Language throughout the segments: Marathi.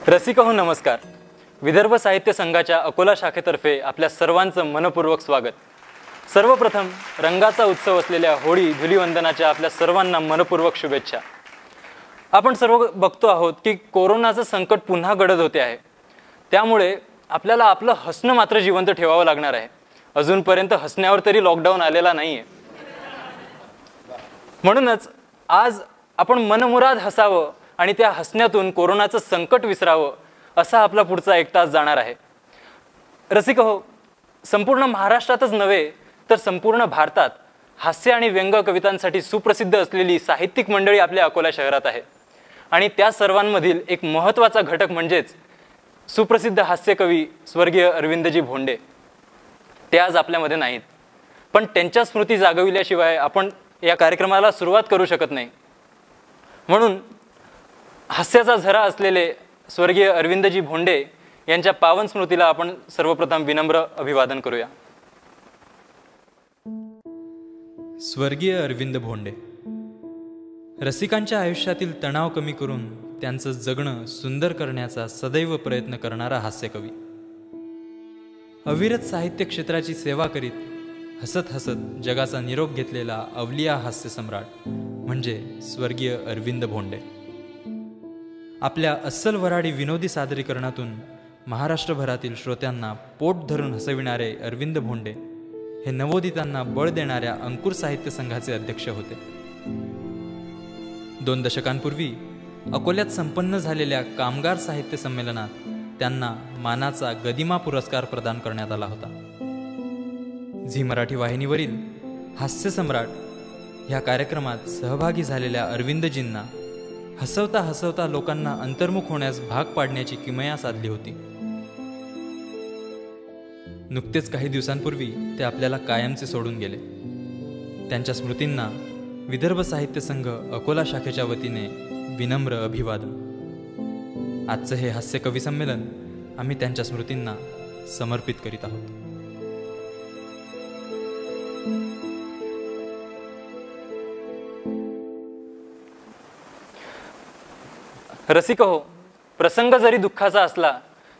रसिक हो नमस्कार. विदर्भ साहित्य संघाच्या अकोला शाखेतर्फे आपल्या सर्वांचं मनपूर्वक स्वागत. सर्वप्रथम रंगाचा उत्सव असलेल्या होळी धुलीवंदनाच्या आपल्या सर्वांना मनपूर्वक शुभेच्छा. आपण सर्व बघतो आहोत की कोरोनाचं संकट पुन्हा गडद होते आहे. त्यामुळे आपल्याला आपलं हसणं मात्र जिवंत ठेवावं लागणार आहे. अजूनपर्यंत हसण्यावर तरी लॉकडाऊन आलेला नाहीये. म्हणूनच आज आपण मनमुराद हसावं आणि त्या हसण्यातून कोरोनाचं संकट विसरावं असा आपला पुढचा 1 तास जाणार आहे. रसिक हो, संपूर्ण महाराष्ट्रातच नव्हे तर संपूर्ण भारतात हास्य आणि व्यंग कवितांसाठी सुप्रसिद्ध असलेली साहित्यिक मंडळी आपल्या अकोला शहरात आहे. आणि त्या सर्वांमधील एक महत्त्वाचा घटक म्हणजेच सुप्रसिद्ध हास्यकवी स्वर्गीय अरविंदजी भोंडे. ते आज आपल्यामध्ये नाहीत, पण त्यांच्या स्मृती जागविल्याशिवाय आपण या कार्यक्रमाला सुरुवात करू शकत नाही. म्हणून हास्याचा झरा असलेले स्वर्गीय अरविंदजी भोंडे यांच्या पावन स्मृतीला आपण सर्वप्रथम विनम्र अभिवादन करूया. स्वर्गीय अरविंद भोंडे रसिकांच्या आयुष्यातील तणाव कमी करून त्यांचं जगणं सुंदर करण्याचा सदैव प्रयत्न करणारा हास्यकवी. अविरत साहित्य क्षेत्राची सेवा करीत हसत हसत जगाचा निरोप घेतलेला अवलिया हास्य सम्राट म्हणजे स्वर्गीय अरविंद भोंडे. आपल्या अस्सल वऱ्हाडी विनोदी सादरीकरणातून महाराष्ट्रभरातील श्रोत्यांना पोट धरून हसविणारे अरविंद भोंडे हे नवोदितांना बळ देणाऱ्या अंकुर साहित्य संघाचे अध्यक्ष होते. 2 दशकांपूर्वी अकोल्यात संपन्न झालेल्या कामगार साहित्य संमेलनात त्यांना मानाचा गदिमा पुरस्कार प्रदान करण्यात आला होता. झी मराठी वाहिनीवरील हास्य सम्राट ह्या कार्यक्रमात सहभागी झालेल्या अरविंदजींना हसवता हसवता लोकांना अंतर्मुख होण्यास भाग पाडण्याची किमया साधली होती. नुकतेच काही दिवसांपूर्वी ते आपल्याला कायमचे सोडून गेले. त्यांच्या स्मृतींना विदर्भ साहित्य संघ अकोला शाखेच्या वतीने विनम्र अभिवादन. आजचं हे हास्य कवी संमेलन आम्ही त्यांच्या स्मृतींना समर्पित करीत आहोत. रसिक हो, प्रसंग जरी दुःखाचा असला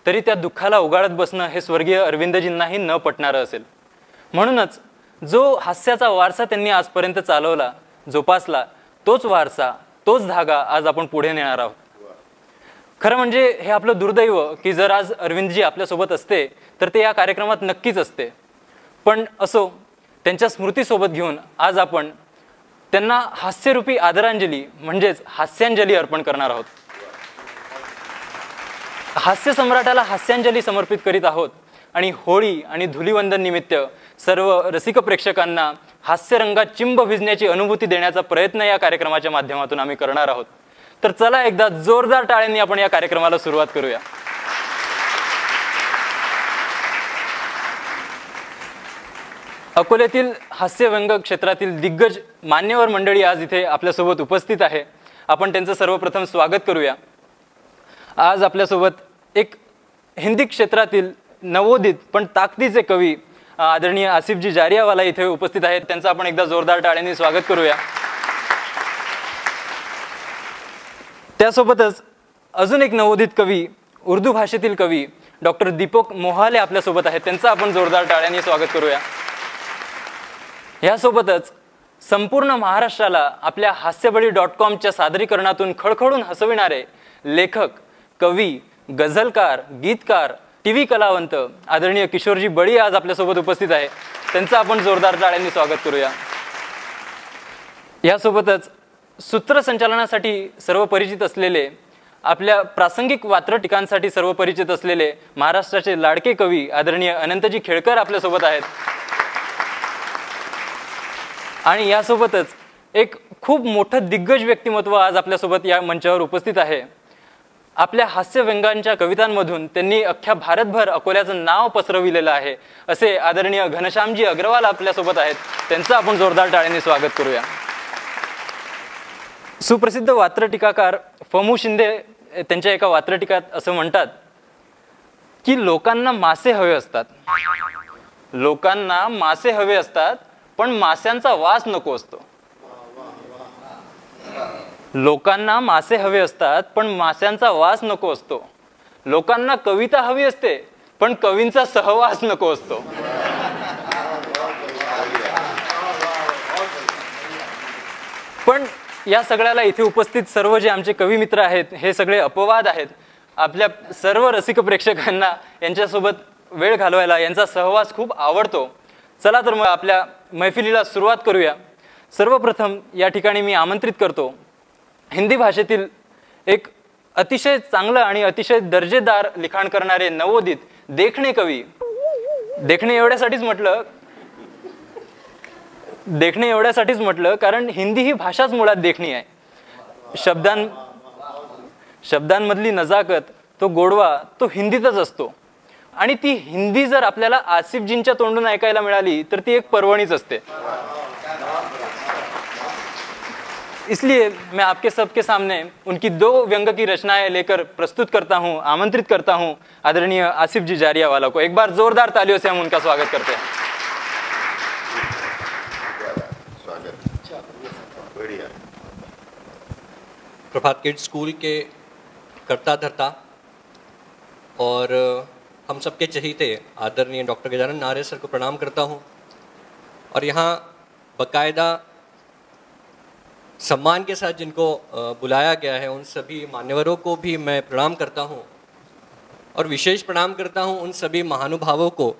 तरी त्या दुःखाला उगाळत बसणं हे स्वर्गीय अरविंदजींनाही न पटणारं असेल. म्हणूनच जो हास्याचा वारसा त्यांनी आजपर्यंत चालवला, जोपासला, तोच वारसा, तोच धागा आज आपण पुढे नेणार आहोत. खरं म्हणजे हे आपलं दुर्दैव की जर आज अरविंदजी आपल्यासोबत असते तर ते या कार्यक्रमात नक्कीच असते. पण असो, त्यांच्या स्मृतीसोबत घेऊन आज आपण त्यांना हास्यरूपी आदरांजली म्हणजेच हास्यांजली अर्पण करणार आहोत. हास्य सम्राटाला हास्यांजली समर्पित करीत आहोत आणि होळी आणि धुलीवंदन निमित्त सर्व रसिक प्रेक्षकांना हास्यरंगात चिंब भिजण्याची अनुभूती देण्याचा प्रयत्न या कार्यक्रमाच्या माध्यमातून आम्ही करणार आहोत. तर चला एकदा जोरदार टाळ्यांनी आपण या कार्यक्रमाला सुरुवात करूया. अकोल्यातील हास्य व्यंग क्षेत्रातील दिग्गज मान्यवर मंडळी आज इथे आपल्यासोबत उपस्थित आहे. आपण त्यांचं सर्वप्रथम स्वागत करूया. आज आपल्यासोबत एक हिंदी क्षेत्रातील नवोदित पण ताकदीचे कवी आदरणीय आसिफजी जारियावाला इथे उपस्थित आहेत. त्यांचं आपण एकदा जोरदार टाळ्यांनी स्वागत करूया. त्यासोबतच अजून एक नवोदित कवी, उर्दू भाषेतील कवी डॉक्टर दीपक मोहाले आपल्यासोबत आहेत. त्यांचं आपण जोरदार टाळ्यांनी स्वागत करूया. यासोबतच संपूर्ण महाराष्ट्राला आपल्या हास्यबळी.com सादरीकरणातून खळखळून हसविणारे लेखक, कवी, गझलकार, गीतकार, टीव्ही कलावंत आदरणीय किशोरजी बळी आज आपल्यासोबत उपस्थित आहे. त्यांचं आपण जोरदार टाळ्यांनी स्वागत करूया. यासोबतच सूत्रसंचालनासाठी सर्व परिचित असलेले, आपल्या प्रासंगिक वात्रटिकांसाठी सर्व परिचित असलेले महाराष्ट्राचे लाडके कवी आदरणीय अनंतजी खेळकर आपल्यासोबत आहेत. आणि यासोबतच एक खूप मोठं दिग्गज व्यक्तिमत्व आज आपल्यासोबत या मंचावर उपस्थित आहे. आपल्या हास्य व्यंगांच्या कवितांमधून त्यांनी अख्ख्या भारतभर अकोल्याचं नाव पसरविलेलं आहे असे आदरणीय घनश्यामजी अग्रवाल आपल्यासोबत आहेत. त्यांचं आपण जोरदार टाळ्यांनी स्वागत करूया. सुप्रसिद्ध वात्रटिकाकार फमू शिंदे त्यांच्या एका वात्रटिकात असं म्हणतात की लोकांना मासे हवे असतात, लोकांना मासे हवे असतात पण मास्यांचा वास नको असतो. लोकांना मासे हवे असतात पण मास्यांचा वास नको असतो. लोकांना कविता हवी असते, पण कवींचा सहवास नको असतो. पण या सगळ्याला इथे उपस्थित सर्व जे आमचे कवी मित्र आहेत, हे सगळे अपवाद आहेत. आपल्या सर्व रसिक प्रेक्षकांना यांच्यासोबत वेळ घालवायला, यांचा सहवास खूप आवडतो. चला तर मग आपल्या मैफिलीला सुरुवात करूया. सर्वप्रथम या ठिकाणी मी आमंत्रित करतो हिंदी भाषेतील एक अतिशय चांगलं आणि अतिशय दर्जेदार लिखाण करणारे नवोदित देखणे कवी. देखणे एवढ्यासाठीच म्हटलं कारण हिंदी ही भाषाच मुळात देखणी आहे. शब्दांमधली नजाकत, तो गोडवा, तो हिंदीतच असतो. आणि ती हिंदी जर आपल्याला आसिफजींच्या तोंडून ऐकायला मिळाली तर ती एक पर्वणीच असते. इसलिए मैं आपके सबके सामने उनकी 2 व्यंग की रचनाएं लेकर प्रस्तुत करता हूं, आमंत्रित करता हूं आदरणीय आसिफ जी जारियावाला को. एक बार जोरदार तालियों से हम उनका स्वागत करते हैं. प्रभात किड्स स्कूल के करता धरता और हम सबके चहीते आदरणीय डॉक्टर गजानन नारे सर को प्रणाम करता हूं. और यहाँ बाकायदा सम्मान के साथ जिनको बुलाया गया है उन सभी मान्यवरों को भी मैं प्रणाम करता हूं. और विशेष प्रणाम करता हूं उन सभी महानुभावों को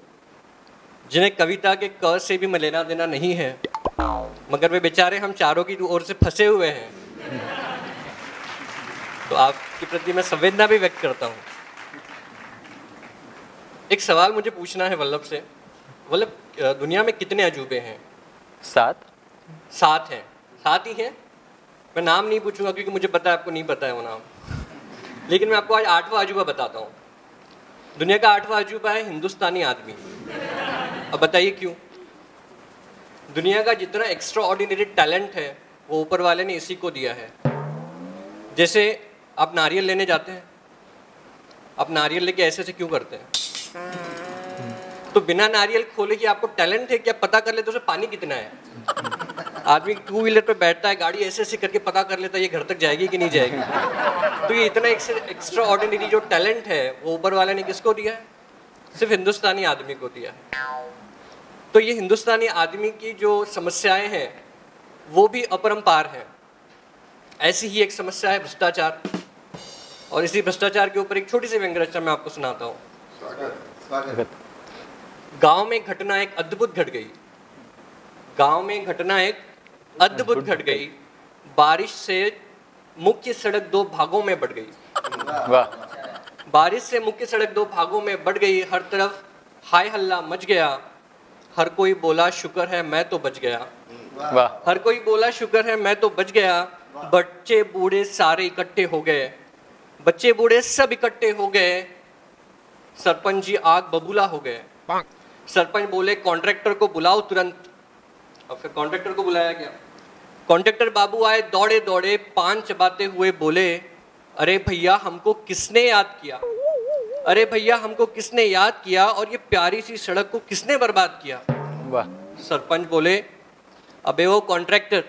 जिन्हें कविता के क से भी मैं लेना देना नहीं है, मगर वे बेचारे हम चारों की ओर से फंसे हुए हैं. तो आपके प्रति मैं संवेदना भी व्यक्त करता हूँ. एक सवाल मुझे पूछना है वल्लभ से. वल्लभ, दुनिया में कितने अजूबे हैं? 7 हैं. 7 ही हैं. मैं नाम नहीं पूछूंगा क्योंकि मुझे पता है आपको नहीं पता है वो नाम. लेकिन मैं आपको आज 8वां अजूबा बताता हूँ. दुनिया का 8वां अजूबा है हिंदुस्तानी आदमी. अब बताइए क्यों? दुनिया का जितना एक्स्ट्रा ऑर्डिनरी टैलेंट है वो ऊपर वाले ने इसी को दिया है. जैसे आप नारियल लेने जाते हैं, आप नारियल लेके ऐसे से क्यों करते हैं? तो बिना नारियल खोले कि आपको टैलेंट है क्या पता कर लेते उसे पानी कितना है. आदमी 2 व्हीलर पे बैठता है, गाड़ी ऐसे ऐसे करके पता कर लेता है ये घर तक जाएगी कि नहीं जाएगी. तो ये इतना एक्स्ट्रा ऑर्डिनरी जो टैलेंट है वो ऊपर वाले ने किसको दिया है? सिर्फ हिंदुस्तानी आदमी को दिया है. तो ये हिंदुस्तानी आदमी की जो समस्याएं हैं वो भी अपरंपार हैं. ऐसी ही एक समस्या है भ्रष्टाचार. और इसी भ्रष्टाचार के ऊपर एक छोटी सी व्यंग रचना मैं आपको सुनाता हूँ. गांव में घटना एक अद्भुत घट गई. गांव में घटना एक अद्भुत घट गई. बारिश से मुख्य सड़क 2 भागों में बढ़ गई. बारिश से मुख्य सड़क 2 भागों में बढ़ गई. हर तरफ हाय हल्ला मच गया. हर कोई बोला शुक्र है मैं तो बच गया. हर कोई बोला शुक्र है मैं तो बच गया. बच्चे बूढ़े सारे इकट्ठे हो गए. बच्चे बूढ़े सब इकट्ठे हो गए. सरपंच जी आग बबूला हो गए. सरपंच बोले कॉन्ट्रैक्टर को बुलाओ तुरंत. और फिर कॉन्ट्रैक्टर को बुलाया गया. कॉन्ट्रैक्टर बाबू आए दौड़े दौड़े, पान चबाते हुए बोले अरे भैया हमको किसने याद किया. अरे भैया हमको किसने याद किया और ये प्यारी सी सड़क को किसने बर्बाद किया. वाह. सरपंच बोले अबे वो कॉन्ट्रैक्टर,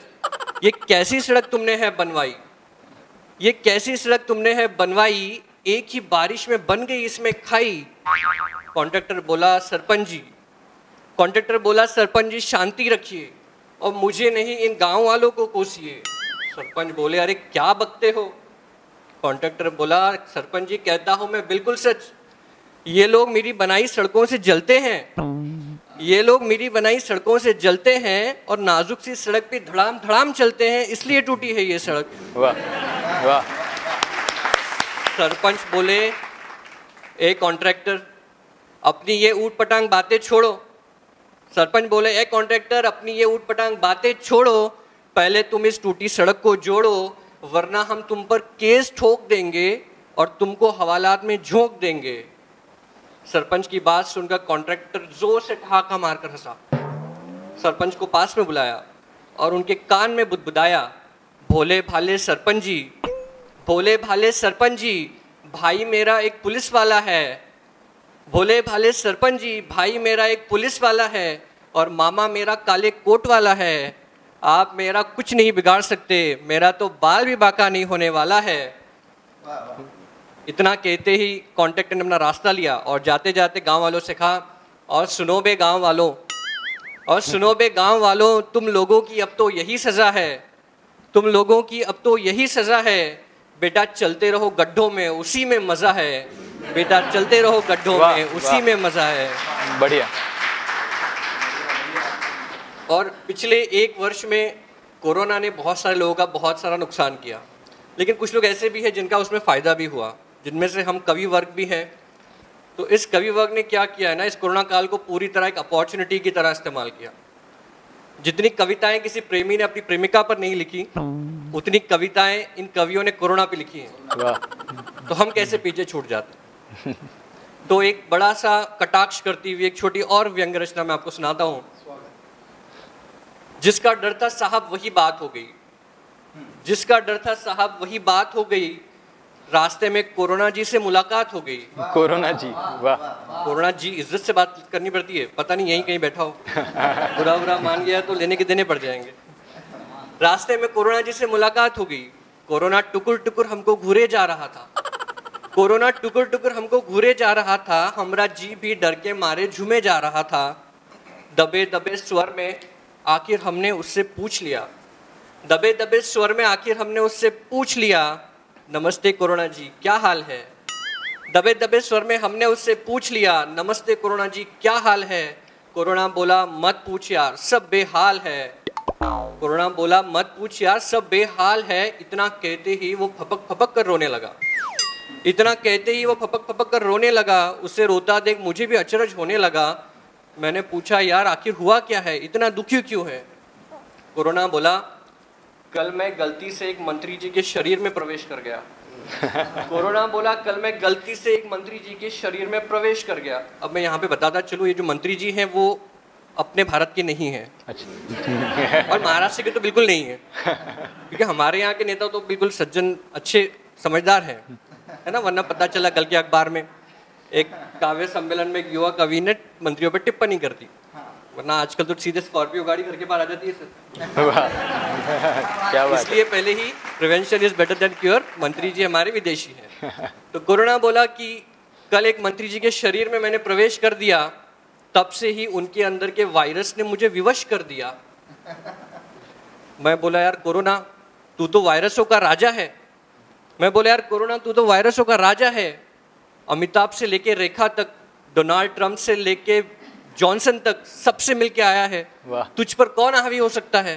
ये कैसी सड़क तुमने है बनवाई. ये कैसी सड़क तुमने है बनवाई. एक ही बारिश में बन गई इसमें खाई. कॉन्ट्रैक्टर बोला सरपंच जी. कॉन्ट्रैक्टर बोला सरपंच जी शांति रखिए और मुझे नहीं इन गांव वालों को कोसिए. सरपंच बोले अरे क्या बकते हो. कॉन्ट्रैक्टर बोला सरपंच जी कहता हूं मैं बिल्कुल सच. ये लोग मेरी बनाई सड़कों से जलते हैं. ये लोग मेरी बनाई सड़कों से जलते हैं और नाजुक सी सड़क पे धड़ाम धड़ाम चलते हैं इसलिए टूटी है ये सड़क. वाह वाह. सरपंच बोले ए कॉन्ट्रैक्टर अपनी ये ऊट पटांग बातें छोड़ो. सरपंच बोले ए कॉन्ट्रैक्टर अपनी ये ऊट पटांग बातें छोड़ो. पहले तुम इस टूटी सड़क को जोड़ो वरना हम तुम पर केस ठोक देंगे और तुमको हवालात में झोंक देंगे. सरपंच की बात सुनकर कॉन्ट्रैक्टर जोर से ठहाका मारकर हंसा. सरपंच को पास में बुलाया और उनके कान में बुदबुदाया भोले भाले सरपंच जी, भोले भाले सरपंच जी, भाई मेरा एक पुलिस वाला है. भोले भाले सरपंच जी, भाई मेरा एक पुलिस वाला है और मामा मेरा काले कोट वाला है. आप मेरा कुछ नहीं बिगाड़ सकते. मेरा तो बाल भी बाका नहीं होने वाला है. इतना कहते ही कॉन्टेक्टर ने अपना रास्ता लिया और जाते जाते गांव वालों से कहा, और सुनो बे गांव वालों, और सुनो बे गांव वालों, तुम लोगों की अब तो यही सज़ा है, तुम लोगों की अब तो यही सज़ा है, बेटा चलते रहो गड्ढों में, उसी में मज़ा है, बेटा चलते रहो गड्ढों में, उसी में मज़ा है। बढ़िया। और पिछले 1 वर्ष में कोरोना ने बहुत सारे लोगों का बहुत सारा नुकसान किया, लेकिन कुछ लोग ऐसे भी हैं जिनका उसमें फ़ायदा भी हुआ, जिनमें से हम कवि वर्ग भी हैं। तो इस कवि वर्ग ने क्या किया है ना, इस कोरोना काल को पूरी तरह एक अपॉर्चुनिटी की तरह इस्तेमाल किया। जितनी कविताएं किसी प्रेमी ने अपनी प्रेमिका पर नहीं लिखी, उतनी कविताएं इन कवियों ने कोरोना पे लिखी हैं। तो हम कैसे पीछे छूट जाते। तो एक बड़ा सा कटाक्ष करती हुई एक छोटी और व्यंग रचना मैं आपको सुनाता हूँ। जिसका डर था साहब वही बात हो गई, जिसका डर था साहब वही बात हो गई, रास्ते में कोरोना जी से मुलाकात हो गई। कोरोना जी, वाह। कोरोना जी, इज्जत से बात करनी पड़ती है, पता नहीं यहीं कहीं बैठा हो, बुरा बुरा मान गया तो लेने के देने पड़ जाएंगे। रास्ते में कोरोना जी से मुलाकात हो गई, कोरोना टुकुर टुकुर हमको घूरे जा रहा था, कोरोना टुकुर टुकुर हमको घूरे जा रहा था, हमरा जी भी डर के मारे झूमे जा रहा था। दबे दबे स्वर में आखिर हमने उससे पूछ लिया, दबे दबे स्वर में आखिर हमने उससे पूछ लिया, नमस्ते कोरोना जी क्या हाल है। दबे दबे स्वर में हमने उससे पूछ लिया, नमस्ते कोरोना जी क्या हाल है। कोरोना बोला मत पूछ यार सब बेहाल है, कोरोना बोला मत पूछ यार सब बेहाल है। इतना कहते ही वो फपक फपक कर रोने लगा, इतना कहते ही वो फपक फपक कर रोने लगा। उसे रोता देख मुझे भी अचरज होने लगा। मैंने पूछा यार आखिर हुआ क्या है, इतना दुखी क्यों है। कोरोना बोला कल मैं गलती से एक मंत्री जी के शरीर में प्रवेश कर गया। कोरोना बोला कल मैं गलती से एक मंत्री जी के शरीर में प्रवेश कर गया। अब मैं यहाँ पे बताता चलूँ, ये जो मंत्री जी हैं वो अपने भारत के नहीं हैं। अच्छा। और महाराष्ट्र के तो बिल्कुल नहीं है, क्योंकि हमारे यहाँ के नेता तो बिल्कुल सज्जन अच्छे समझदार हैं, है ना। वरना पता चला कल के अखबार में एक काव्य सम्मेलन में एक युवा कवि ने मंत्रियों पर टिप्पणी कर दी, वरना आजकल तो सीधे स्कॉर्पियो गाड़ी घर के बाहर आ जाती है सर। क्या बात। इसलिए पहले ही prevention is better than cure, मंत्री जी हमारे विदेशी हैं। तो कोरोना बोला कि कल एक मंत्री जी के शरीर में मैंने प्रवेश कर दिया, तब से ही उनके अंदर के वायरस ने मुझे विवश कर दिया। मैं बोला यार कोरोना तू तो वायरसों का राजा है। मैं बोला यार कोरोना तू तो वायरसों का राजा है। अमिताभ से लेके रेखा तक, डोनाल्ड ट्रंप से लेके जॉनसन तक सबसे मिलके आया है, तुझ पर कौन हावी हो सकता है।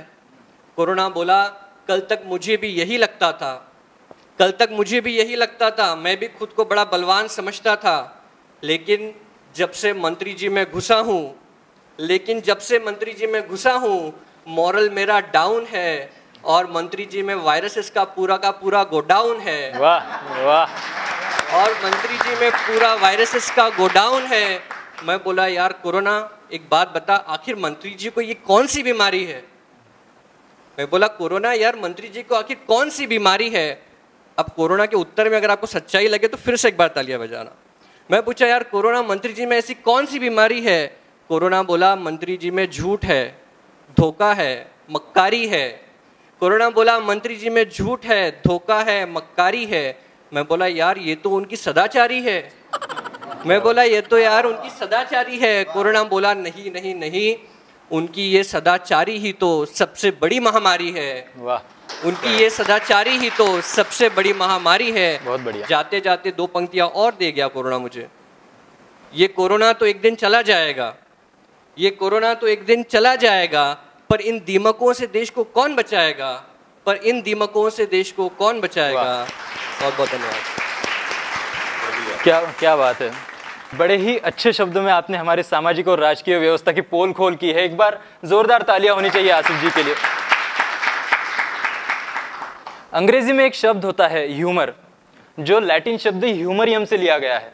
कोरोना बोला कल तक मुझे भी यही लगता था, कल तक मुझे भी यही लगता था, मैं भी खुद को बड़ा बलवान समझता था, लेकिन जब से मंत्री जी में घुसा हूँ, लेकिन जब से मंत्री जी में घुसा हूँ मॉरल मेरा डाउन है और मंत्री जी में वायरसेस का पूरा गोडाउन है। वाह वाह। और मंत्री जी में पूरा वायरसेस का गोडाउन है। मैं बोला यार कोरोना एक बात बता, आखिर मंत्री जी को ये कौन सी बीमारी है। मैं बोला कोरोना यार मंत्री जी को आखिर कौन सी बीमारी है। अब कोरोना के उत्तर में अगर आपको सच्चाई लगे तो फिर से एक बार तालियां बजाना। मैं पूछा यार कोरोना मंत्री जी में ऐसी कौन सी बीमारी है। कोरोना बोला मंत्री जी में झूठ है, धोखा है, मक्कारी है। कोरोना बोला मंत्री जी में झूठ है, धोखा है, मक्कारी है। मैं बोला यार ये तो उनकी सदाचारी है। मैं बोला ये तो यार उनकी सदाचारी है। कोरोना बोला नहीं नहीं नहीं, उनकी ये सदाचारी ही तो सबसे बड़ी महामारी है। वाह। उनकी ये सदाचारी ही तो सबसे बड़ी महामारी है। बहुत बढ़िया। जाते जाते 2 पंक्तियां और दे गया कोरोना मुझे। ये कोरोना तो एक दिन चला जाएगा, ये कोरोना तो एक दिन चला जाएगा, पर इन दीमकों से देश को कौन बचाएगा, पर इन दीमकों से देश को कौन बचाएगा। बहुत बहुत धन्यवाद। क्या क्या बात है। बड़े ही अच्छे शब्दों में आपने हमारे सामाजिक और राजकीय व्यवस्था की पोल खोल की है। एक बार जोरदार तालियां होनी चाहिए आसिफ जी के लिए। अंग्रेजी में एक शब्द होता है ह्यूमर, जो लैटिन शब्द ह्यूमरियम से लिया गया है।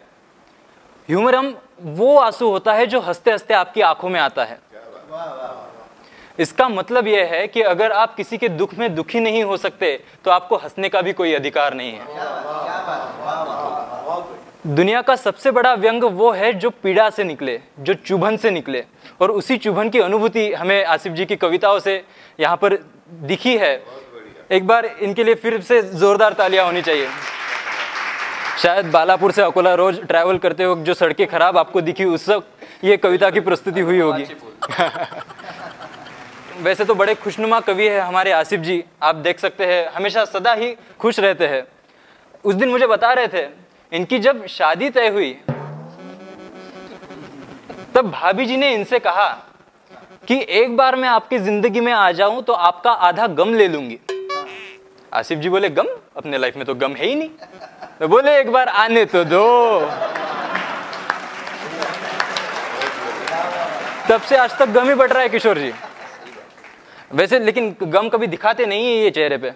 ह्यूमरम वो आंसू होता है जो हंसते हंसते आपकी आंखों में आता है। इसका मतलब यह है कि अगर आप किसी के दुख में दुखी नहीं हो सकते तो आपको हंसने का भी कोई अधिकार नहीं है। दुनिया का सबसे बड़ा व्यंग वो है जो पीड़ा से निकले, जो चुभन से निकले, और उसी चुभन की अनुभूति हमें आसिफ जी की कविताओं से यहाँ पर दिखी है। एक बार इनके लिए फिर से जोरदार तालियां होनी चाहिए। शायद बालापुर से अकोला रोज ट्रैवल करते वक्त जो सड़कें खराब आपको दिखी उस वक्त ये कविता की प्रस्तुति हुई होगी। वैसे तो बड़े खुशनुमा कवि है हमारे आसिफ जी, आप देख सकते हैं हमेशा सदा ही खुश रहते हैं। उस दिन मुझे बता रहे थे इनकी जब शादी तय हुई तब भाभी जी ने इनसे कहा कि एक बार मैं आपकी जिंदगी में आ जाऊं तो आपका आधा गम ले लूंगी। आसिफ जी बोले, गम? अपने लाइफ में तो गम है ही नहीं। तो बोले, एक बार आने तो दो। तब से आज तक गम ही बट रहा है किशोर जी। वैसे लेकिन गम कभी दिखाते नहीं है ये चेहरे पे,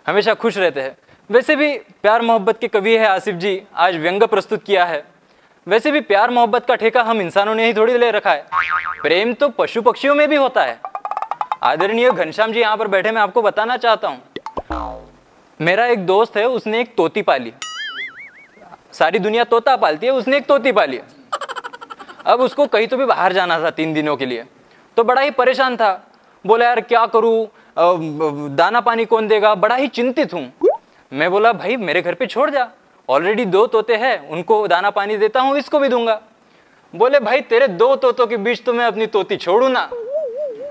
हमेशा खुश रहते हैं। वैसे भी प्यार मोहब्बत के कवि है आसिफ जी, आज व्यंग्य प्रस्तुत किया है। वैसे भी प्यार मोहब्बत का ठेका हम इंसानों ने ही थोड़ी ले रखा है, प्रेम तो पशु पक्षियों में भी होता है। आदरणीय घनश्याम जी यहाँ पर बैठे, मैं आपको बताना चाहता हूँ, मेरा एक दोस्त है, उसने एक तोती पाली। सारी दुनिया तोता पालती है, उसने एक तोती पाली। अब उसको कहीं तो भी बाहर जाना था 3 दिनों के लिए, तो बड़ा ही परेशान था। बोला, यार क्या करूँ, दाना पानी कौन देगा, बड़ा ही चिंतित हूँ। मैं बोला, भाई मेरे घर पे छोड़ जा, ऑलरेडी 2 तोते हैं, उनको दाना पानी देता हूँ, इसको भी दूंगा। बोले, भाई तेरे 2 तोतों के बीच तो मैं अपनी तोती छोड़ू ना।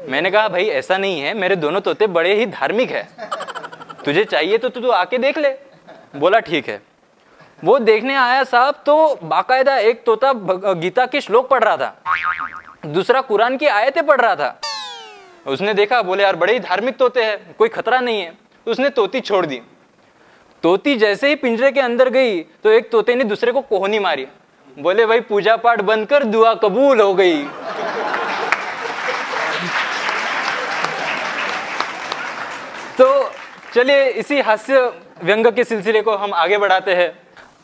मैंने कहा, भाई ऐसा नहीं है, मेरे दोनों तोते बड़े ही धार्मिक है, तुझे चाहिए तो तू आके देख ले। बोला ठीक है। वो देखने आया साहब, तो बाकायदा एक तोता गीता के श्लोक पढ़ रहा था, दूसरा कुरान की आयतें पढ़ रहा था। उसने देखा, बोले यार बड़े ही धार्मिक तोते हैं, कोई खतरा नहीं है। उसने तोती छोड़ दी। तोती जैसे ही पिंजरे के अंदर गई तो एक तोते ने दूसरे को कोहनी मारी। बोले, भाई पूजा पाठ बंद कर, दुआ कबूल हो गई। तो चलिए इसी हास्य व्यंग के सिलसिले को हम आगे बढ़ाते हैं।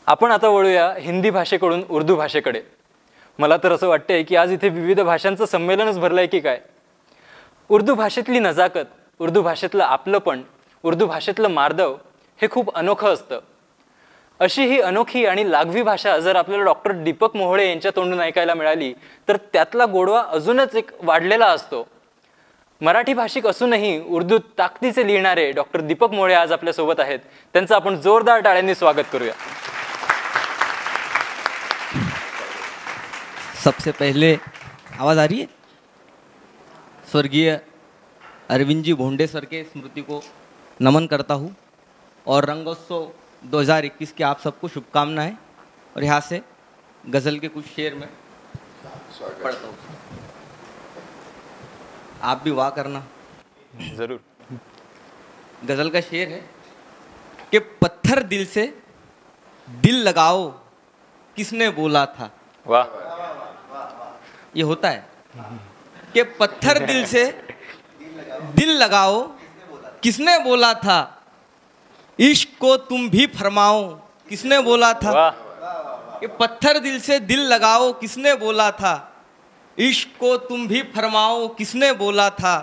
आपण आता वळूया हिंदी भाषेकडून उर्दू भाषेकडे। मला तर असं वाटतंय की आज इथे विविध भाषांचं संमेलनच भरलंय की काय। उर्दू भाषेतली नजाकत, उर्दू भाषेतलं आपलंपण, उर्दू भाषेतलं मार्दव हे खूप अनोखं असतं। अशी ही अनोखी आणि लागवी भाषा जर आपल्याला डॉक्टर दीपक मोहोळे यांच्या तोंडून ऐकायला मिळाली तर त्यातला गोडवा अजूनच एक वाढलेला असतो। मराठी भाषिक असूनही उर्दू ताकदीचे लिहिणारे डॉक्टर दीपक मोहोळे आज आपल्या सोबत आहेत, त्यांचं आपण जोरदार टाळ्यांनी स्वागत करूया। सबसे पहले आवाज आ रही है, स्वर्गीय अरविंद जी भोंडे सर के स्मृति को नमन करता हूँ और रंगोत्सव 2021 की आप सबको शुभकामनाएं। और यहाँ से गज़ल के कुछ शेर में पढ़ता हूँ, आप भी वाह करना जरूर। गज़ल का शेर है कि पत्थर दिल से दिल लगाओ किसने बोला था। वाह, ये होता है कि पत्थर दिल से दिल लगाओ किसने बोला था, इश्क को तुम भी फरमाओ किसने बोला था। कि पत्थर दिल से दिल लगाओ किसने बोला था, इश्क को तुम भी फरमाओ किसने बोला था।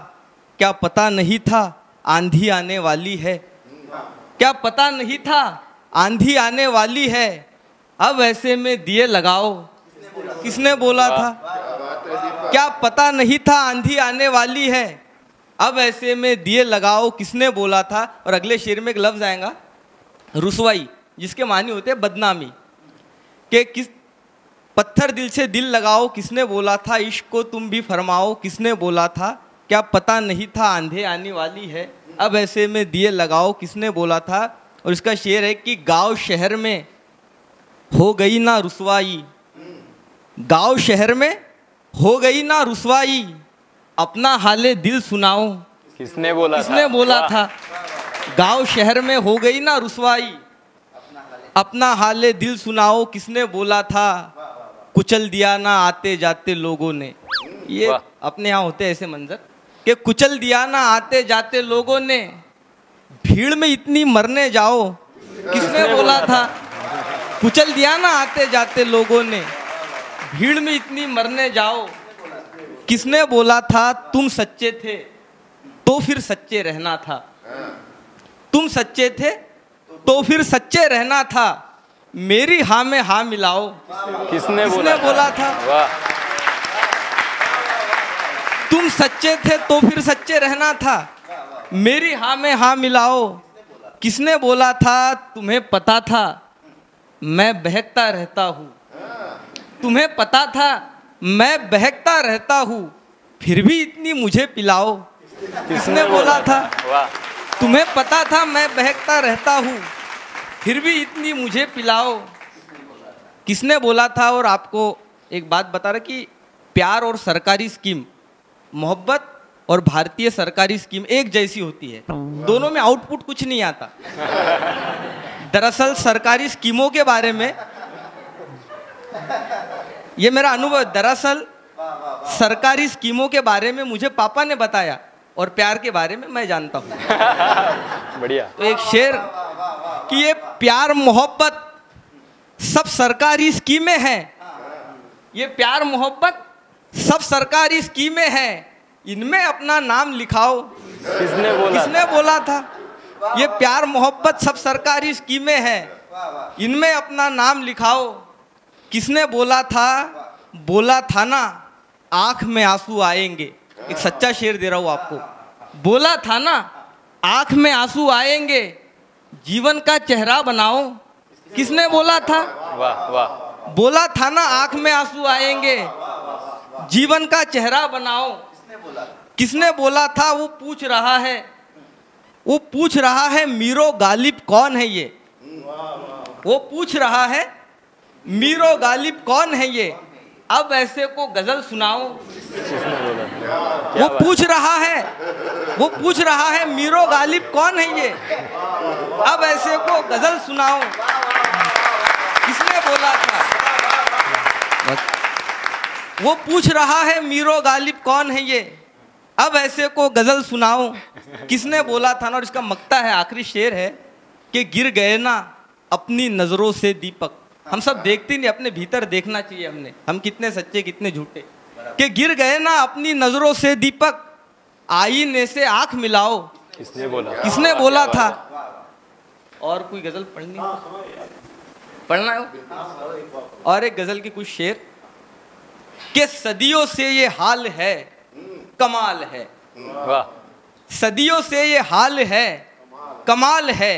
क्या पता नहीं था आंधी आने वाली है, क्या पता नहीं था आंधी आने वाली है, अब ऐसे में दिए लगाओ किसने बोला था। क्या पता नहीं था आंधी आने वाली है, अब ऐसे में दिए लगाओ किसने बोला था। और अगले शेर में एक लफ्ज आएगा रुसवाई, जिसके मानी होते हैं बदनामी। कि किस पत्थर दिल से दिल लगाओ किसने बोला था, इश्क को तुम भी फरमाओ किसने बोला था। क्या पता नहीं था आंधी आने वाली है, अब ऐसे में दिए लगाओ किसने बोला था। और इसका शेर है कि गांव शहर में हो गई ना रुसवाई, गांव शहर में हो गई ना रुसवाई, अपना हाले दिल सुनाओ किसने बोला किसने बोला था। गांव शहर में हो गई ना रुसवाई, अपना हाले दिल सुनाओ किसने बोला था। कुचल दिया ना आते जाते लोगों ने, ये अपने यहाँ होते ऐसे मंजर कि कुचल दिया ना आते जाते लोगों ने, भीड़ में इतनी मरने जाओ किसने बोला था। कुचल दिया ना आते जाते लोगों ने, भीड़ में इतनी मरने जाओ किसने बोला था। तुम सच्चे थे तो फिर सच्चे रहना था, तुम सच्चे थे तो फिर सच्चे रहना था, मेरी हाँ में हाँ मिलाओ किसने बोला था। तुम सच्चे थे तो फिर सच्चे रहना था, मेरी हाँ में हाँ मिलाओ किसने बोला था। तुम्हें पता था मैं बहकता रहता हूँ। तुम्हें पता था मैं बहकता रहता हूँ, फिर भी इतनी मुझे पिलाओ। किसने बोला था? वाह, तुम्हें पता था मैं बहकता रहता हूँ, फिर भी इतनी मुझे पिलाओ। किसने बोला था? और आपको एक बात बता रहा कि प्यार और सरकारी स्कीम, मोहब्बत और भारतीय सरकारी स्कीम एक जैसी होती है, दोनों में आउटपुट कुछ नहीं आता। दरअसल सरकारी स्कीमों के बारे में, ये मेरा अनुभव, दरअसल सरकारी स्कीमों के बारे में मुझे पापा ने बताया और प्यार के बारे में मैं जानता हूँ। बढ़िया। तो एक शेर कि ये प्यार मोहब्बत सब सरकारी स्कीमें हैं, ये प्यार मोहब्बत सब सरकारी स्कीमें हैं, इनमें अपना नाम लिखाओ। किसने बोला? किसने बोला था? ये प्यार मोहब्बत सब सरकारी स्कीमें हैं, इनमें अपना नाम लिखाओ। किसने बोला था? बोला था ना आंख में आंसू आएंगे। एक सच्चा शेर दे रहा हूं आपको। बोला था ना आंख में आंसू आएंगे, जीवन का चेहरा बनाओ। किसने बोला था? वाह वाह। बोला था ना आंख में आंसू आएंगे, जीवन का चेहरा बनाओ। किसने बोला था? वो पूछ रहा है, वो पूछ रहा है मीरो गालिब कौन है ये? वो पूछ रहा है मीरो गालिब कौन है ये? अब ऐसे को गजल सुनाओ। वो पूछ रहा है, वो पूछ रहा है मीरो गालिब कौन है ये? अब ऐसे को गजल सुनाओ। किसने बोला था? वो पूछ रहा है मीरो गालिब कौन है ये? अब ऐसे को गजल सुनाओ। किसने बोला था ना? और इसका मक्ता है, आखिरी शेर है कि गिर गए ना अपनी नजरों से दीपक। हम सब देखते नहीं, अपने भीतर देखना चाहिए हमने, हम कितने सच्चे कितने झूठे। कि गिर गए ना अपनी नजरों से दीपक, आईने से आंख मिलाओ। किसने बोला? किसने बोला था? और कोई गजल पढ़ना है? और एक गजल की कुछ शेर कि सदियों से ये हाल है, कमाल है। वाह। सदियों से ये हाल है, कमाल है,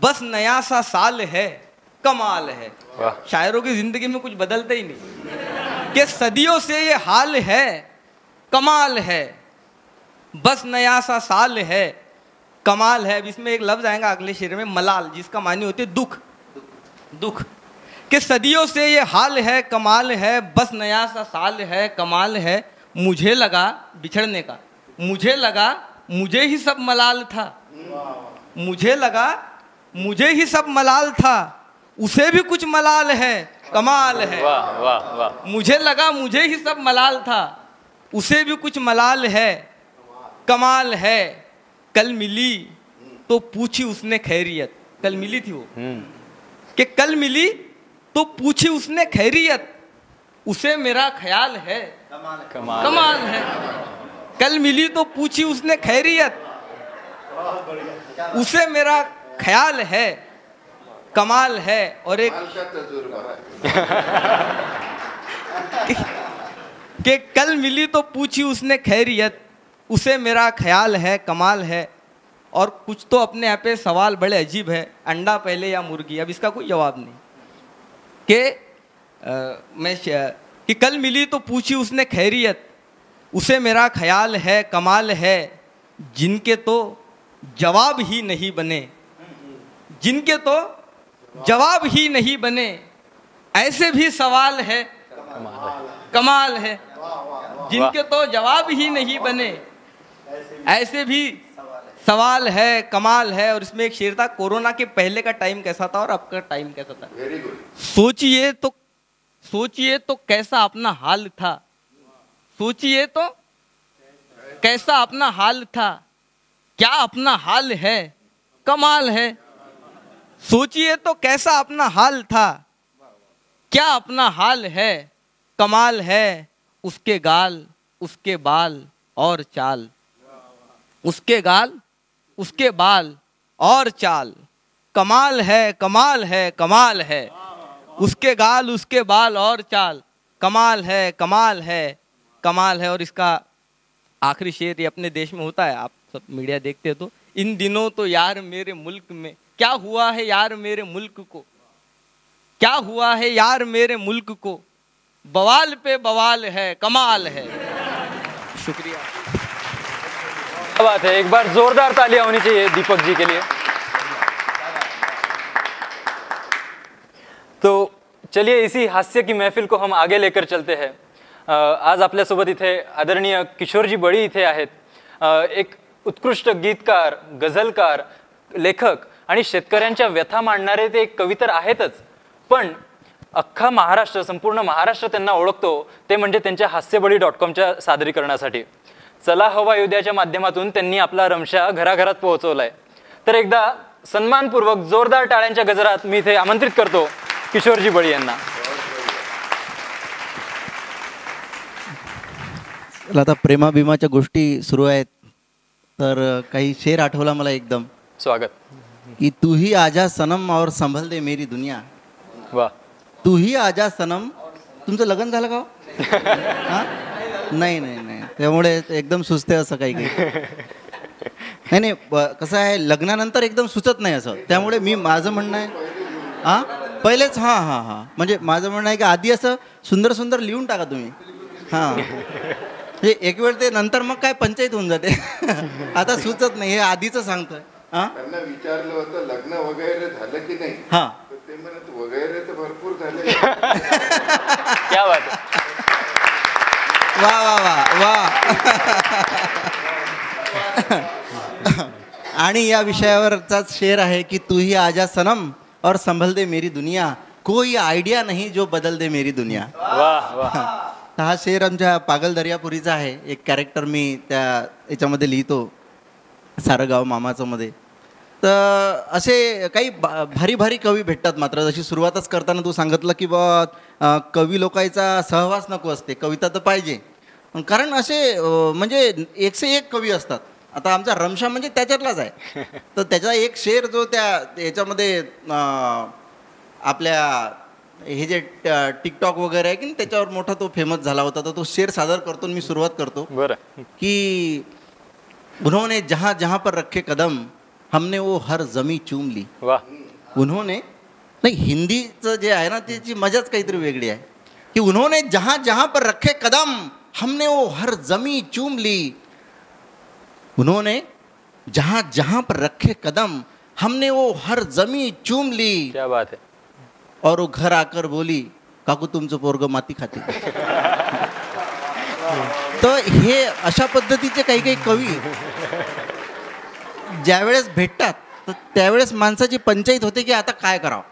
बस नया सा साल है, कमाल है। वाह। शायरों की जिंदगी में कुछ बदलते ही नहीं। कि सदियों से ये हाल है, कमाल है, बस नया सा साल है, कमाल है। अब इसमें एक लफ्ज आएगा अगले शेर में, मलाल, जिसका मानी होती है दुख। दुख कि सदियों से ये हाल है, कमाल है, बस नया सा साल है, कमाल है। मुझे लगा बिछड़ने का, मुझे लगा मुझे ही सब मलाल था, मुझे लगा मुझे ही सब मलाल था, उसे भी कुछ मलाल है, कमाल है। वाह वाह वाह। मुझे लगा मुझे ही सब मलाल था, उसे भी कुछ मलाल है, कमाल है। कल मिली तो पूछी उसने खैरियत। कल मिली थी वो, कि कल मिली तो पूछी उसने खैरियत, उसे मेरा ख्याल है, कमाल है। कल मिली तो पूछी उसने खैरियत, उसे मेरा ख्याल है, कमाल है। और एक कि कल मिली तो पूछी उसने खैरियत, उसे मेरा ख्याल है, कमाल है। और कुछ तो अपने यहाँ पे सवाल बड़े अजीब है, अंडा पहले या मुर्गी? अब इसका कोई जवाब नहीं। कि कल मिली तो पूछी उसने खैरियत, उसे मेरा ख्याल है, कमाल है, जिनके तो जवाब ही नहीं बने, जिनके तो जवाब ही नहीं बने, ऐसे भी सवाल है, कमाल है। जिनके तो जवाब ही नहीं बने, ऐसे भी सवाल है, कमाल है। और इसमें एक शेर था, कोरोना के पहले का टाइम कैसा था और अब का टाइम कैसा था। सोचिए तो कैसा अपना हाल था, सोचिए तो कैसा अपना हाल था, क्या अपना हाल है, कमाल है। सोचिए तो कैसा अपना हाल था, क्या अपना हाल है, कमाल है। उसके गाल, उसके बाल और चाल, उसके गाल, उसके बाल और चाल, कमाल है, कमाल है, कमाल है। उसके गाल, उसके बाल और चाल, कमाल है, कमाल है, कमाल है। और इसका आखिरी शेर ये अपने देश में होता है, आप सब मीडिया देखते हो तो, इन दिनों तो यार मेरे मुल्क में क्या हुआ है यार मेरे मुल्क को, क्या हुआ है यार मेरे मुल्क को, बवाल पे बवाल है, कमाल है। शुक्रिया। क्या बात है, एक बार जोरदार तालियां होनी चाहिए दीपक जी के लिए। तो चलिए इसी हास्य की महफिल को हम आगे लेकर चलते हैं। आज आपल्यासोबत इथे आदरणीय किशोरजी बळी इथे आहेत। एक उत्कृष्ट गीतकार, गझलकार, लेखक आणि शेतकऱ्यांच्या व्यथा मांडणारे ते एक कवी तर आहेतच, पण अख्खा महाराष्ट्र, संपूर्ण महाराष्ट्र त्यांना ओळखतो ते म्हणजे त्यांच्या हास्यबळी.comच्या सादरीकरणासाठी। चला हवा युद्धाच्या माध्यमातून त्यांनी आपला रमशा घराघरात पोहोचवलाय। तर एकदा सन्मानपूर्वक जोरदार टाळ्यांच्या गजरात मी इथे आमंत्रित करतो किशोरजी बळी यांना। आता प्रेमा भीमाच्या गोष्टी सुरू आहेत, तर काही शेर आठवला मला एकदम। स्वागत। कि तू ही आजा सनम और संभल दे मेरी दुनिया। वाह। तू ही आजा सनम। तुमचं लग्न झालं का? हां, नाही नाही नाही, त्यामुळे एकदम सुचते असं काही काही नाही नाही। कसं आहे, लग्नानंतर एकदम सुचत नाही असं, त्यामुळे मी माझं म्हणणं आहे हां पहिलेच हां हां हां म्हणजे माझं म्हणणं आहे की आधी असं सुंदर सुंदर लिहून टाका तुम्ही। हां, हे एक वेळ ते नंतर मग काय पंचायत होऊन जाते आता सुचत नाही, हे आधीचं सांगतोय। हां, त्यांना विचारलं होतं लग्न वगैरे झालं की नाही, हां, तर ते म्हणत वगैरे तर भरपूर झाले। क्या बात है। वा वा वा वा आणि या विषयावरचाच शेर आहे की तू ही आजा सनम और संभल दे मेरी दुनिया, कोई आयडिया नहीं जो बदल दे मेरी दुनिया। वाह वाह। हा शेर आमच्या पागल दर्यापुरीचा आहे। एक कॅरेक्टर मी त्या याच्यामध्ये लिहितो, सारं गाव मामाचं मध्ये। तर असे काही भारी भारी कवी भेटतात, मात्र जशी सुरुवातच करताना तू सांगितलं की बा कवी लोकांचा सहवास नको असते, कविता तर पाहिजे, कारण असे म्हणजे 101 कवी असतात। आता आमचा रमशा म्हणजे त्याच्यातलाच आहे, तर त्याचा एक शेर जो त्या याच्यामध्ये आपल्या हे जे टिकटॉक वगैरे आहे की नाही, त्याच्यावर मोठा तो फेमस झाला होता, तर तो शेर सादर करतो। मी सुरुवात करतो बरं की उन्होंने जहाँ जहाँ पर रखे कदम हमने वो हर जमी चूम ली। वाह। उन्होंने नाही, हिंदीचं जे आहे ना त्याची मजाच काहीतरी वेगळी आहे की उन्होंने जहाँ जहाँ पर रखे कदम हमने वो हर जमी चूम ली। उन्होंने जहाँ जहाँ पर रखे कदम हमने वो हर जमी चूम ली। क्या बात है। और वो घर आकर बोली काकू तुमचं पोरग माती खाते। तर हे अशा पद्धतीचे काही काही कवी ज्यावेळेस भेटतात तर त्यावेळेस माणसाची पंचायत होते की आता काय करावं।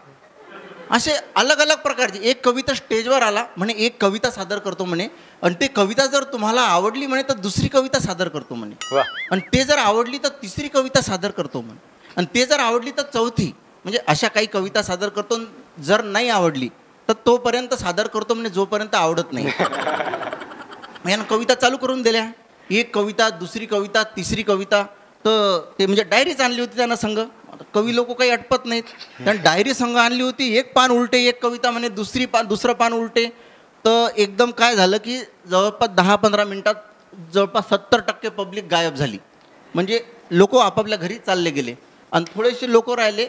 असे अलग अलग प्रकारचे, एक कविता स्टेजवर आला म्हणे एक कविता सादर करतो म्हणे, आणि ते कविता जर तुम्हाला आवडली म्हणे तर दुसरी कविता सादर करतो म्हणे, वाह। आणि ते जर आवडली तर तिसरी कविता सादर करतो म्हणे, आणि ते जर आवडली तर चौथी, म्हणजे अशा काही कविता सादर करतो। जर नाही आवडली तर तोपर्यंत सादर करतो म्हणजे जोपर्यंत आवडत नाही। यानं कविता चालू करून दिल्या, एक कविता, दुसरी कविता, तिसरी कविता। तर ते म्हणजे डायरीच आणली होती त्यांना संघ, कवी लोक काही अटपत नाहीत, त्यानं डायरी संघ आणली होती, एक पान उलटे, एक कविता म्हणे दुसरं पान उलटे। तर एकदम काय झालं की जवळपास 10-15 मिनिटात जवळपास 70% पब्लिक गायब झाली, म्हणजे लोक आपापल्या घरी चालले गेले, आणि थोडेसे लोक राहिले।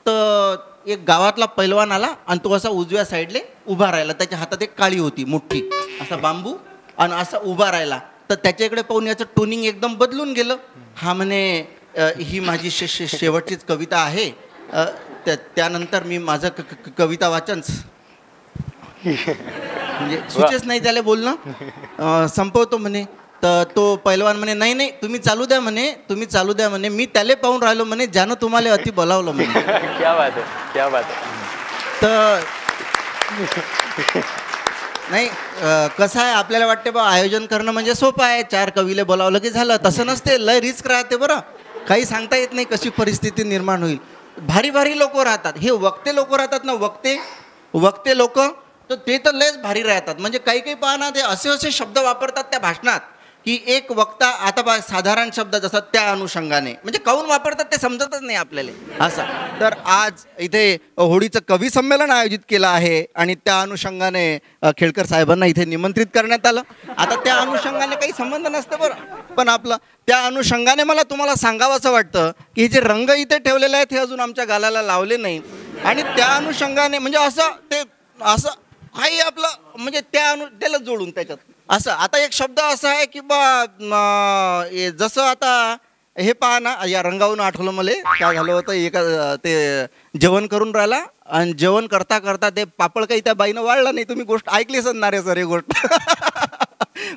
तर एक गावातला पैलवान आला आणि तो असा उजव्या साईडले उभा राहिला, त्याच्या हातात एक काळी होती मोठी, असा बांबू, आणि असा उभा राहिला। तर त्याच्याकडे पाहून याचं टोनिंग एकदम बदलून गेलं। हा म्हणे ही माझी शेवटचीच कविता आहे, त्यानंतर मी माझं कविता वाचन म्हणजे सुचेच नाही त्याला बोलणं, संपवतो म्हणे। तर तो पैलवान म्हणे नाही नाही तुम्ही चालू द्या म्हणे, तुम्ही चालू द्या म्हणे, मी त्याला पाहून राहिलो म्हणे ज्यानं तुम्हाला अति बोलावलं म्हणे। क्या बात है, क्या बात है। तर नाही, कसं आहे, आपल्याला वाटते बा आयोजन करणं म्हणजे सोपं आहे, 4 कवीले बोलावलं की झालं, तसं नसते, लय रिस्क राहते बरं, काही सांगता येत नाही कशी परिस्थिती निर्माण होईल। भारी भारी लोक राहतात, हे वक्ते लोक राहतात ना, वक्ते लोक, तर ते तर लयच भारी राहतात। म्हणजे काही काही पाहना ते असे शब्द वापरतात त्या भाषणात की एक वक्ता, आता बा साधारण शब्द जसं त्या अनुषंगाने, म्हणजे काहून वापरतात ते समजतच नाही आपल्याला असा। तर आज इथे होळीचं कवी संमेलन आयोजित केलं आहे, आणि त्या अनुषंगाने खेळकर साहेबांना इथे निमंत्रित करण्यात आलं। आता त्या अनुषंगाने काही संबंध नसतं बरं, पण आपलं त्या अनुषंगाने मला तुम्हाला सांगावं असं वाटतं की हे जे रंग इथे ठेवलेले आहेत हे अजून आमच्या गालाला लावले नाही, आणि त्या अनुषंगाने म्हणजे असं काही आपलं म्हणजे त्याला जोडून त्याच्यात असं. आता एक शब्द असा आहे की जसं आता हे पहा ना, या रंगावरून आठवलं मला काय झालं होतं. एका ते जेवण करून राहिला आणि जेवण करता करता ते पापड काही त्या बाईनं वाढला नाही. तुम्ही गोष्ट ऐकली असणार रे सर ही गोष्ट.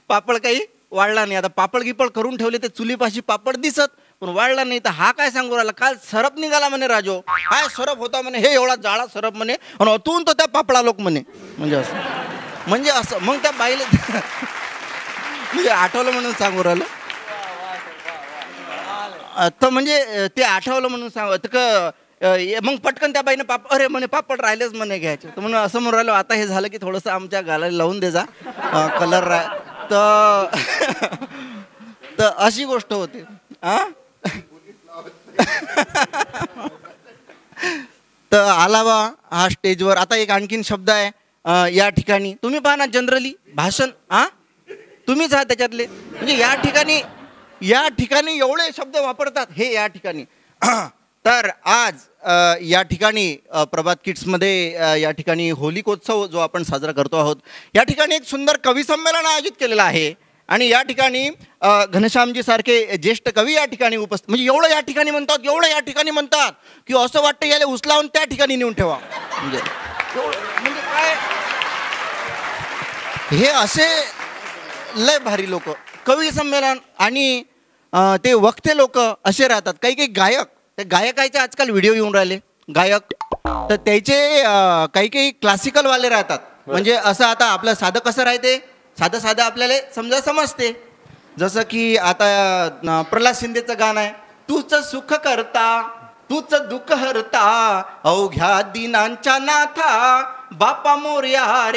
पापड काही वाढला नाही. आता पापड गिपड करून ठेवले ते चुलीपाशी पापड दिसत पण वाढला नाही. तर हा काय सांगू राहिला, काल सरप निघाला म्हणे राजो. काय सरप होता म्हणे, हे एवढा जाळा सरप म्हणे आणि अतून तो त्या पापडा लोक म्हणे. म्हणजे असं मग त्या बाईला म्हणजे आठवलं म्हणून सांगू राहिलं. तर म्हणजे ते आठवलं म्हणून मग पटकन त्या बाईनं अरे म्हणे पापड राहिलेच म्हणे घ्यायचे. तर म्हणून असं म्हणून राहिलो, आता हे झालं की थोडंसं आमच्या गालाला लावून दे जा कलर. तर अशी गोष्ट होती. तर आलावा हा स्टेजवर. आता एक आणखीन शब्द आहे या ठिकाणी. तुम्ही पहा ना जनरली भाषण तुम्हीच आहात त्याच्यातले. म्हणजे या ठिकाणी एवढे शब्द वापरतात हे या ठिकाणी. तर आज या ठिकाणी प्रभात किड्समध्ये या ठिकाणी होलिकोत्सव जो आपण साजरा करतो आहोत, या ठिकाणी एक सुंदर कवी संमेलन आयोजित केलेलं आहे. आणि या ठिकाणी घनश्यामजी सारखे ज्येष्ठ कवी या ठिकाणी उपस्थित. म्हणजे एवढं या ठिकाणी म्हणतात की असं वाटतं याला उचलावून त्या ठिकाणी नेऊन ठेवा. म्हणजे काय हे असे लय भारी लोक कवी संमेलन आणि ते वक्ते लोक असे राहतात. काही गायक, ते गायकाचे आजकाल व्हिडिओ येऊन राहिले गायक. तर त्याचे काही क्लासिकलवाले राहतात. म्हणजे असं आता आपलं साधं कसं राहते, साधं आपल्याला समजते. जसं की आता प्रल्हाद शिंदेचं गाणं आहे, तूच सुख करता तूच दुःख हरता अवघ्या दिनांच्या नाथा, बापा मोरया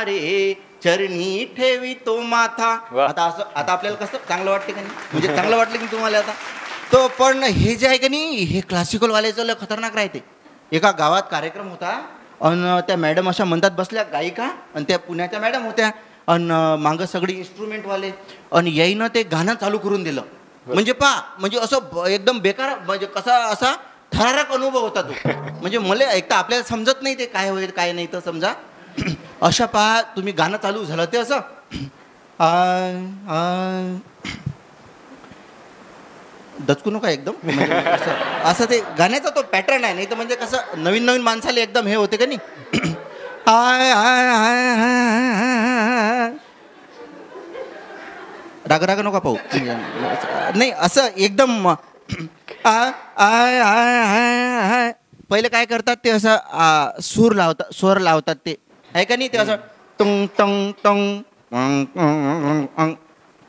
रे चरणी ठेवी तो माथा. आता आपल्याला कसं चांगलं वाटते का नाही, म्हणजे चांगलं वाटलं की तुम्हाला आता. तो पण हे जे आहे का नाही, हे क्लासिकलवाल्याचं लय खतरनाक राहते. एका गावात कार्यक्रम होता आणि त्या मॅडम अशा म्हणतात बसल्या गायिका, आणि त्या पुण्याच्या मॅडम होत्या आणि मागं सगळी इन्स्ट्रुमेंटवाले, आणि याईनं ते गाणं चालू करून दिलं. म्हणजे म्हणजे असं एकदम बेकार, म्हणजे कसा असा थरारक अनुभव होता तो. म्हणजे मला एक तर आपल्याला समजत नाही ते काय होईल काय नाही. तर समजा अशा तुम्ही गाणं चालू झालं ते असं दचकू नका एकदम. म्हणजे असं ते गाण्याचा तो पॅटर्न आहे. नाही तर म्हणजे कसं नवीन माणसाला एकदम हे होते का नाही, राग नका पाहू. नाही असं एकदम पहिले काय करतात ते असं स्वर लावतात ते आहे का नाही. ते असं टंग टंग टंग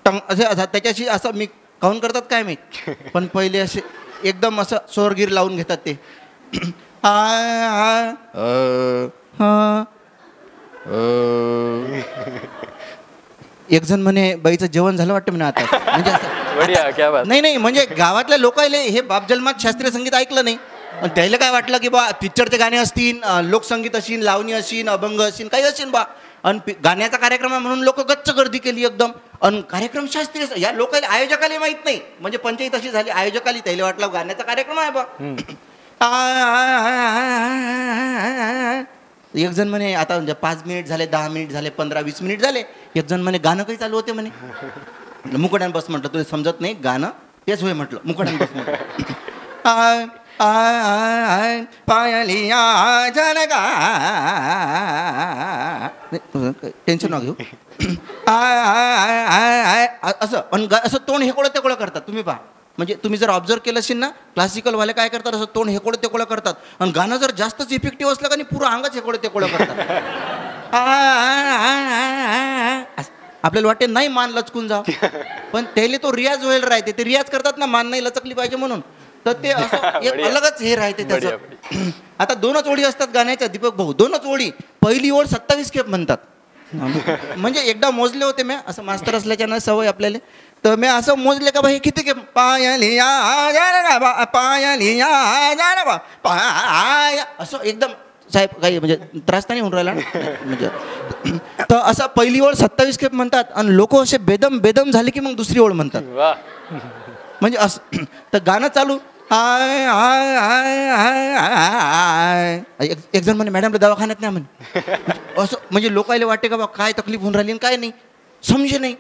टंग असं त्याच्याशी असं मी काऊन करतात काय माहीत, पण पहिले असे एकदम असं स्वरगीर लावून घेतात ते. एक जण म्हणे बाईचं जेवण झालं वाटतं म्हणे आता. म्हणजे असं नाही म्हणजे गावातल्या लोकांना हे बाप जन्मात शास्त्रीय संगीत ऐकलं नाही, पण त्याला काय वाटलं की बा पिक्चरचे गाणे असतील, लोकसंगीत असेल, लावणी असेल, अभंग असेल, काही असेल बा. आणि गाण्याचा कार्यक्रम आहे म्हणून लोक गच्च गर्दी केली एकदम. आणि कार्यक्रम शास्त्रीय, या लोकांना आयोजकाला माहित नाही. म्हणजे पंचायत अशी झाली, आयोजकाला त्याला वाटलं गाण्याचा कार्यक्रम आहे बा. एक जण म्हणे आता म्हणजे 5 मिनिट झाले, 10 मिनिट झाले, 15-20 मिनिट झाले. एक जण म्हणे गाणं काही चालू होते म्हणे. मुकड्यान बस म्हटलं, तुला समजत नाही गाणं तेच होय म्हटलं, मुकड्यान बस म्हटलं. पायलिया जनगा टेन्शन न घेऊ. असं तोंड हेकोळं तेकोळं करतात. तुम्ही पहा, म्हणजे तुम्ही जर ऑब्झर्व केलं असेल ना, क्लासिकलवाले काय करतात, असं तोंड हेकोळं तेकोळं करतात. आणि गाणं जर जास्तच इफेक्टिव्ह असलं का नाही, पुरं अंगच हेकोळं तेकोळं करतात. आपल्याला वाटते नाही मान लचकून जा, पण त्याला तो रियाज व्हायला राहते. ते रियाज करतात ना मान नाही लचकली पाहिजे म्हणून. तर ते असं एक अलगच हे राहते त्याचं. आता 2च ओळी असतात गाण्याच्या दीपक भाऊ, 2च ओळी. पहिली ओळ 27 खेप म्हणतात. म्हणजे एकदा मोजले होते मी, असं मास्तर असल्याच्यानं सवय आपल्याला. तर मी असं मोजले का भाई किती खेप, पायलिया पाय, असं एकदम साहेब काही म्हणजे त्रास नाही होऊन राहिला म्हणजे. तर असं पहिली ओळ 27 खेप म्हणतात आणि लोक असे बेदम झाले की मग दुसरी ओळ म्हणतात. म्हणजे असं तर गाणं चालू I I I I I. एक जण म्हणे मॅडमला दवाखान्यात नाही म्हणे. असं म्हणजे लोकायला वाटते का बा काय तकलीफ होऊन राहिली आणि काय नाही समजे नाही.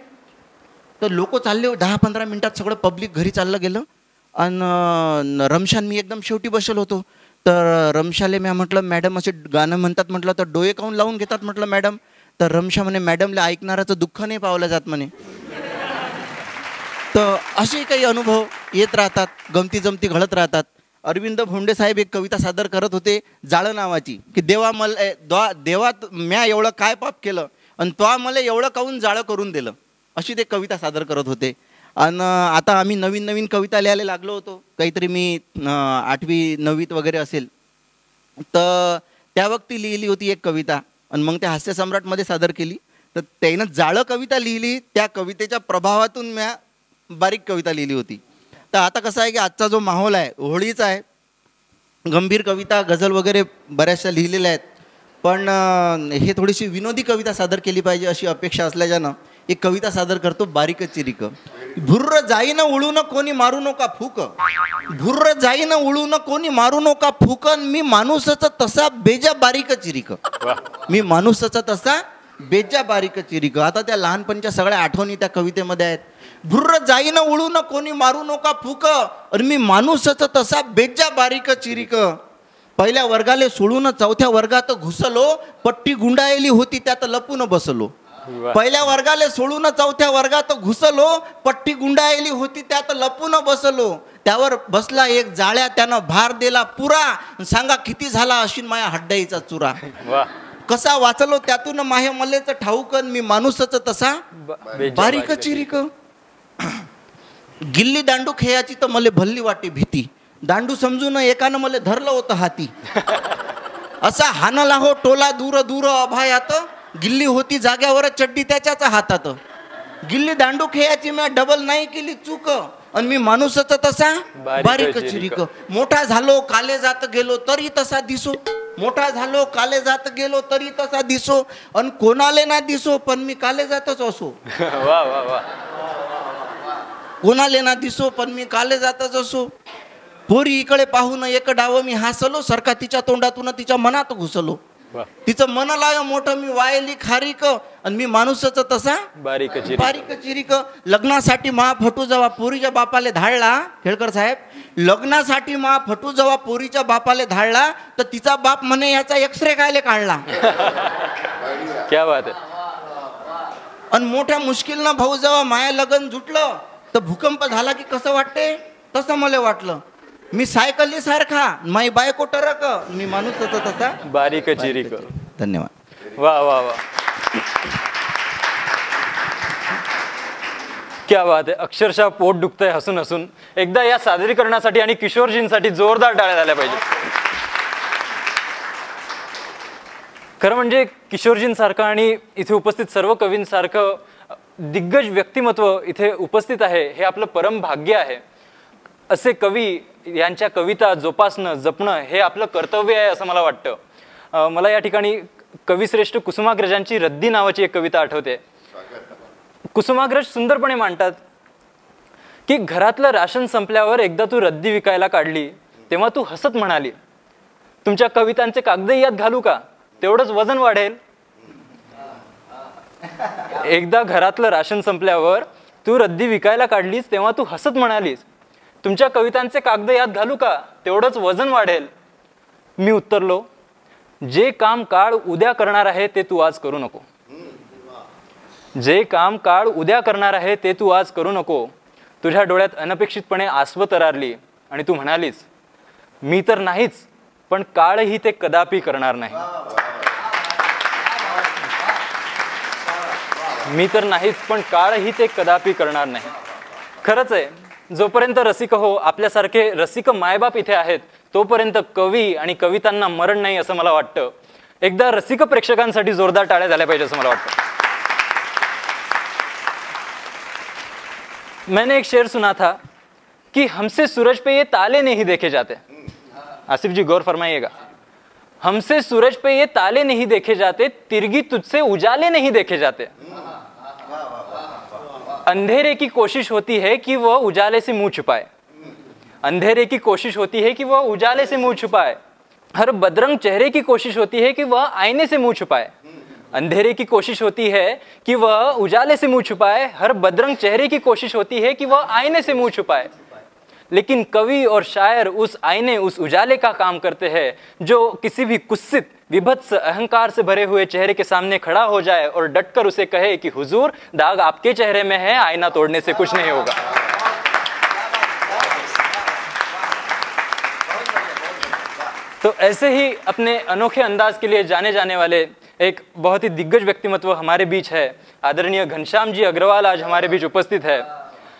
तर लोक चालले 10-15 मिनिटात सगळं पब्लिक घरी चाललं गेलं. आणि रमशान मी एकदम शेवटी बसलो होतो. तर रमशाले मी म्हटलं मॅडम असे गाणं म्हणतात म्हटलं तर डोळे काऊन लावून घेतात म्हटलं मॅडम. तर रमशा म्हणे मॅडमला ऐकणाराचं दुःख नाही पावलं जात म्हणे. तर असे काही अनुभव येत राहतात, गमती जमती घडत राहतात. अरविंद भोंडे साहेब एक कविता सादर करत होते जाळं नावाची, की देवा मला देवा म्या एवढं काय पाप केलं आणि तो मला एवढं काहून जाळं करून दिलं, अशी ते कविता सादर करत होते. आणि आता आम्ही नवीन नवीन कविता लिहायला लागलो होतो. काहीतरी मी 8वी 9वीत वगैरे असेल. तर त्या वक्ती लिहिली होती एक कविता आणि मग त्या हास्यसम्राटमध्ये सादर केली. तर त्यानं जाळं कविता लिहिली, त्या कवितेच्या प्रभावातून म्या बारीक कविता लिहिली होती. तर आता कसं आहे की आजचा जो माहोल आहे होळीचा आहे. गंभीर कविता गझल वगैरे बऱ्याचशा लिहिलेल्या आहेत. पण हे थोडीशी विनोदी कविता सादर केली पाहिजे अशी अपेक्षा असल्याच्यानं एक कविता सादर करतो बारीक चिरीक. भुर्र जाईन उळून कोणी मारू नका फूक, भुर्र जाईन उळून कोणी मारू नका फूकन, मी माणूसच तसा बेजा बारीक चिरीक. मी माणूसच तसा बेजा बारीक चिरीक. आता त्या लहानपणच्या सगळ्या आठवणी त्या कवितेमध्ये आहेत. भुर्र जाईन उळून कोणी मारू नका फूक, आणि मी माणूसच तसा बेजा बारीक चिरीक. पहिल्या वर्गाले सोडून 4थ्या वर्गात घुसलो, पट्टी गुंडाळली होती त्यात लपून बसलो. पहिल्या वर्गाले सोडून 4थ्या वर्गात घुसलो, पट्टी गुंडाळली होती त्यात लपून बसलो. त्यावर बसला एक जाळ्या, त्यानं भार दिला पुरा, सांगा किती झाला अशीन माया हड्डाईचा चुरा. कसा वाचलो त्यातून माहे मलेच ठाऊकन, मी माणूसच तसा बारीक चिरीक. गिल्ली दांडू खेळाची तर मले भल्ली वाटे भीती, दांडू समजून एकानं मला धरलं होतं हाती. असा हानला हो टोला दूर दूर अभायात, गिल्ली होती जाग्यावर चड्डी त्याच्याच हातात. गिल्ली दांडू खेळाची मी डबल नाही केली चूक, आणि मी माणूसच तसा बारीक चिरीक. मोठा झालो काले जात गेलो तरी तसा दिसो, मोठा झालो काले जात गेलो तरी तसा दिसो, आणि कोणाले ना दिसो पण मी काले जातच असो. कोणाले ना दिसो पण मी काले जातच असो. पोरी इकडे पाहून एक डाव मी हसलो, सरका तिच्या तोंडातून तिच्या मनात घुसलो. तिचं मन लाय मोठं मी वायली खारीक, आणि मी माणूसच तसा बारीक चिरीक. लग्नासाठी फटू जेव्हा पोरीच्या बापाले धाडला, खेळकर साहेब, लग्नासाठी फटू जेव्हा पोरीच्या बापाले धाडला, तर तिचा बाप म्हणे याचा एक्सरे कायले काढला. क्या बात आहे. आणि मोठ्या मुश्किलनं भाऊ जेव्हा माया लग्न जुटलं, तर भूकंप झाला की कसं वाटते तसं मला वाटलं. मी सायकली सारखा, माई बायको टरक, मी माणूस होतो तसा बारीक चिरीक. धन्यवाद. वा वा वा, क्या बात आहे. अक्षरशः पोट दुखतंय हसून हसून. एकदा या सादरीकरणासाठी आणि किशोरजींसाठी जोरदार टाळ्या झाल्या पाहिजे. खरं म्हणजे किशोरजींसारखं आणि इथे उपस्थित सर्व कवींसारखं दिग्गज व्यक्तिमत्व इथे उपस्थित आहे, हे आपलं परम भाग्य आहे. असे कवी यांच्या कविता जोपासणं जपणं हे आपलं कर्तव्य आहे असं मला वाटतं. मला या ठिकाणी कविश्रेष्ठ कुसुमाग्रजांची रद्दी नावाची एक कविता आठवते. कुसुमाग्रज सुंदरपणे मांडतात की घरातलं राशन संपल्यावर एकदा तू रद्दी विकायला काढली, तेव्हा तू हसत म्हणाली, तुमच्या कवितांचे कागदही यात घालू का, तेवढंच वजन वाढेल. एकदा घरातलं राशन संपल्यावर तू रद्दी विकायला काढलीस, तेव्हा तू हसत म्हणालीस, तुमच्या कवितांचे कागद यात घालू का, तेवढंच वजन वाढेल. मी उत्तरलो, जे काम काळ उद्या करणार आहे ते तू आज करू नको. जे काम काळ उद्या करणार आहे ते तू आज करू नको. तुझ्या डोळ्यात अनपेक्षितपणे आसवं तरारली आणि तू म्हणालीस, मी तर नाहीच पण काळही ते कदापि करणार नाही. मी तर नाहीच पण काळही ते कदापि करणार नाही. खरंच आहे, जोपर्यंत रसिक हो आपल्यासारखे रसिक मायबाप इथे आहेत तोपर्यंत कवी आणि कवितांना मरण नाही असं मला वाटतं. एकदा रसिक प्रेक्षकांसाठी जोरदार टाळ्या झाल्या पाहिजे असं मला वाटतं. मैंने एक शेर सुना था कि हमसे सूरज पे ये ताले नहीं देखे जाते. आसिफ जी गौर फरमाइएगा. हमसे सूरज पे ये ताले नहीं देखे जाते, तिरगी तुझसे उजाले नहीं देखे जाते. अंधेरे की कोशिश होती है कि वह उजाले से मुंह छुपाए, अंधेरे की कोशिश होती है कि वह उजाले से मुंह छुपाए, हर बदरंग चेहरे की कोशिश होती है कि वह आईने से मुंह छुपाए। अंधेरे की कोशिश होती है कि वह उजाले से मुंह छुपाए, हर बदरंग चेहरे की कोशिश होती है कि वह आईने से मुंह छुपाए। लेकिन कवि और शायर उस आईने, उस उजाले का काम करते हैं जो किसी भी कुत्सित विभत्स अहंकार से भरे हुए चेहरे के सामने खड़ा हो जाए और डटकर उसे कहे कि हुजूर, दाग आपके चेहरे में है, आईना तोड़ने से कुछ नहीं होगा। तो ऐसे ही अपने अनोखे अंदाज के लिए जाने जाने वाले एक बहुत ही दिग्गज व्यक्तिमत्व हमारे बीच है। आदरणीय घनश्याम जी अग्रवाल आज हमारे बीच उपस्थित है।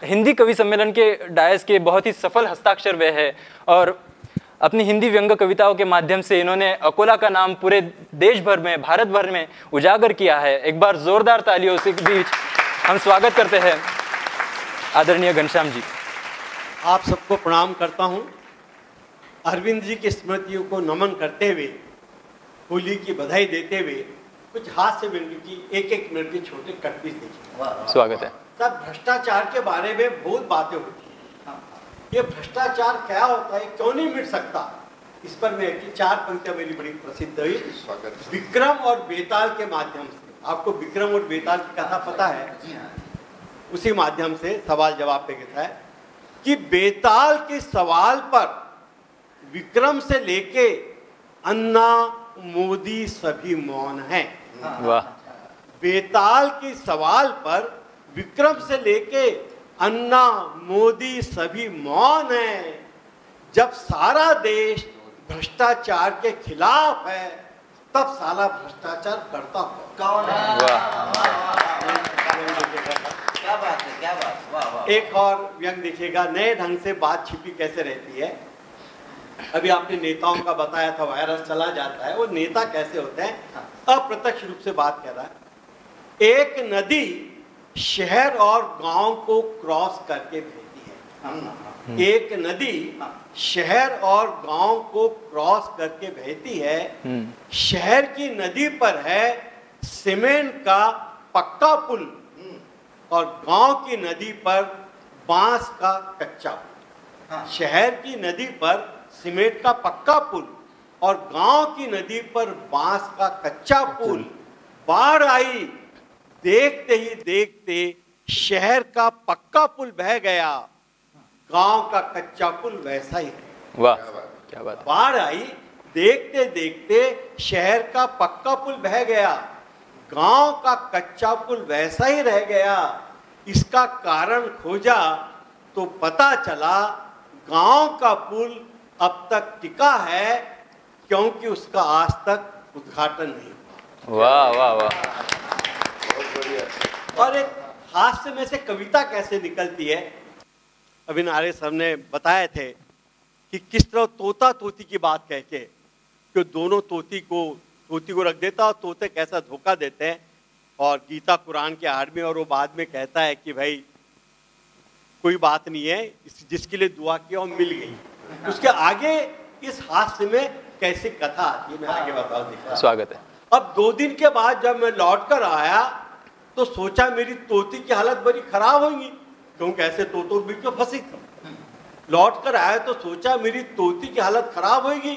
हिंदी कवि सम्मेलन के डायस के बहुत ही सफल हस्ताक्षर वे है और अपनी हिंदी व्यंग कविताओं के माध्यम से इन्होंने अकोला का नाम पूरे देश भर में, भारत भर में उजागर किया है। एक बार जोरदार तालियों से बीच हम स्वागत करते हैं आदरणीय घनश्याम जी। आप सबको प्रणाम करता हूं। अरविंद जी की स्मृतियों को नमन करते हुए, होली की बधाई देते हुए कुछ हास्य व्यंग्य की एक मिनट के छोटे कटपीस देखिए। स्वागत है। सब भ्रष्टाचार के बारे में बहुत बातें होती हैं। ये भ्रष्टाचार क्या होता है, क्यों नहीं मिट सकता, इस पर मैं की 4 पंक्तियां मेरी बड़ी प्रसिद्ध हुई। विक्रम और बेताल के माध्यम से, आपको विक्रम और बेताल की कथा पता है, उसी माध्यम से सवाल जवाब पे कहता है कि बेताल के सवाल पर विक्रम से लेके अन्ना मोदी सभी मौन हैं। वाह। बेताल के सवाल पर विक्रम से लेके अन्ना मोदी सभी मौन हैं। जब सारा देश भ्रष्टाचार के खिलाफ है, तब साला भ्रष्टाचार करता कौन है? क्या बात है, क्या बात। वाह वाह। एक और व्यंग देखिएगा, नए ढंग से बात छिपी कैसे रहती है। अभी आपने नेताओं का बताया था, वायरस चला जाता है, वो नेता कैसे होते हैं, अप्रत्यक्ष रूप से बात कर रहा है। एक नदी शहर और गांव को क्रॉस करके बहती है। एक नदी शहर और गांव को क्रॉस करके बहती है। शहर की नदी पर है सीमेंट का पक्का पुल और गांव की नदी पर बांस का कच्चा पुल। शहर की नदी पर सीमेंट का पक्का पुल और गांव की नदी पर बांस का कच्चा पुल। बाढ़ आई, देखते ही देखते शहर का पक्का पुल बह गया, गांव का कच्चा पुल वैसा ही है। वाह, क्या बात। बाढ़ आई, देखते देखते शहर का पक्का पुल बह गया, गांव का कच्चा पुल वैसा ही रह गया। इसका कारण खोजा तो पता चला गांव का पुल अब तक टिका है क्योंकि उसका आज तक उद्घाटन नहीं हुआ। वाह वाह वाह। और एक हास्य में से कविता कैसे निकलती है, अभी नारे सर ने बताए थे कि किस तरह तोता तोती की बात कह के कि दोनों तोती को रख देता और तोते कैसा धोखा देते हैं। और गीता कुरान के आड़ में, और वो बाद में कहता है कि भाई कोई बात नहीं है, जिसके लिए दुआ किया और मिल गई। उसके आगे इस हास्य में कैसे कथा आती है, मैं आगे बताऊं। देखा स्वागत है। अब 2 दिन के बाद जब मैं लौट कर आया तो सोचा मेरी तोती की हालत बड़ी खराब होगी, क्योंकि ऐसे तोतों के बीच में फंसी थी। लौट कर आया तो सोचा मेरी तोती की हालत खराब होगी,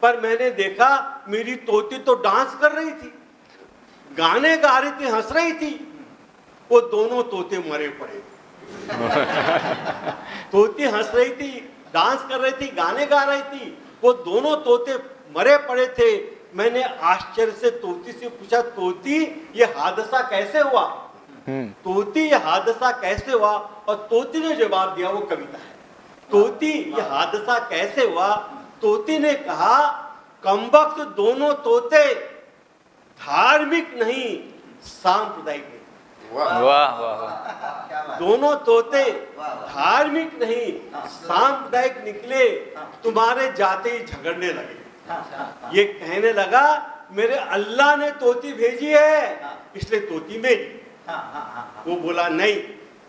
पर मैंने देखा मेरी तोती तो डांस कर रही थी, गाने गा रही थी, हंस रही थी। वो दोनों तोते मरे पड़े। तोती हंस रही थी, डांस कर रही थी, गाने गा रही थी, वो दोनों तोते मरे पड़े थे। मैंने आश्चर्य से तोती से पूछा, तोती ये हादसा कैसे हुआ? तोती ये हादसा कैसे हुआ? और तोती ने जवाब दिया, वो कविता है। तोती ये हादसा कैसे हुआ? तोती ने कहा, कमबख्त दोनों तोते धार्मिक नहीं सांप्रदायिक। वाह वाह वाह। दोनों तोते धार्मिक नहीं सांप्रदायिक निकले, तुम्हारे जाते ही झगड़ने लगे। ये कहने लगा मेरे अल्लाह ने तोती भेजी है इसलिए तोती मेरी। वो बोला नहीं,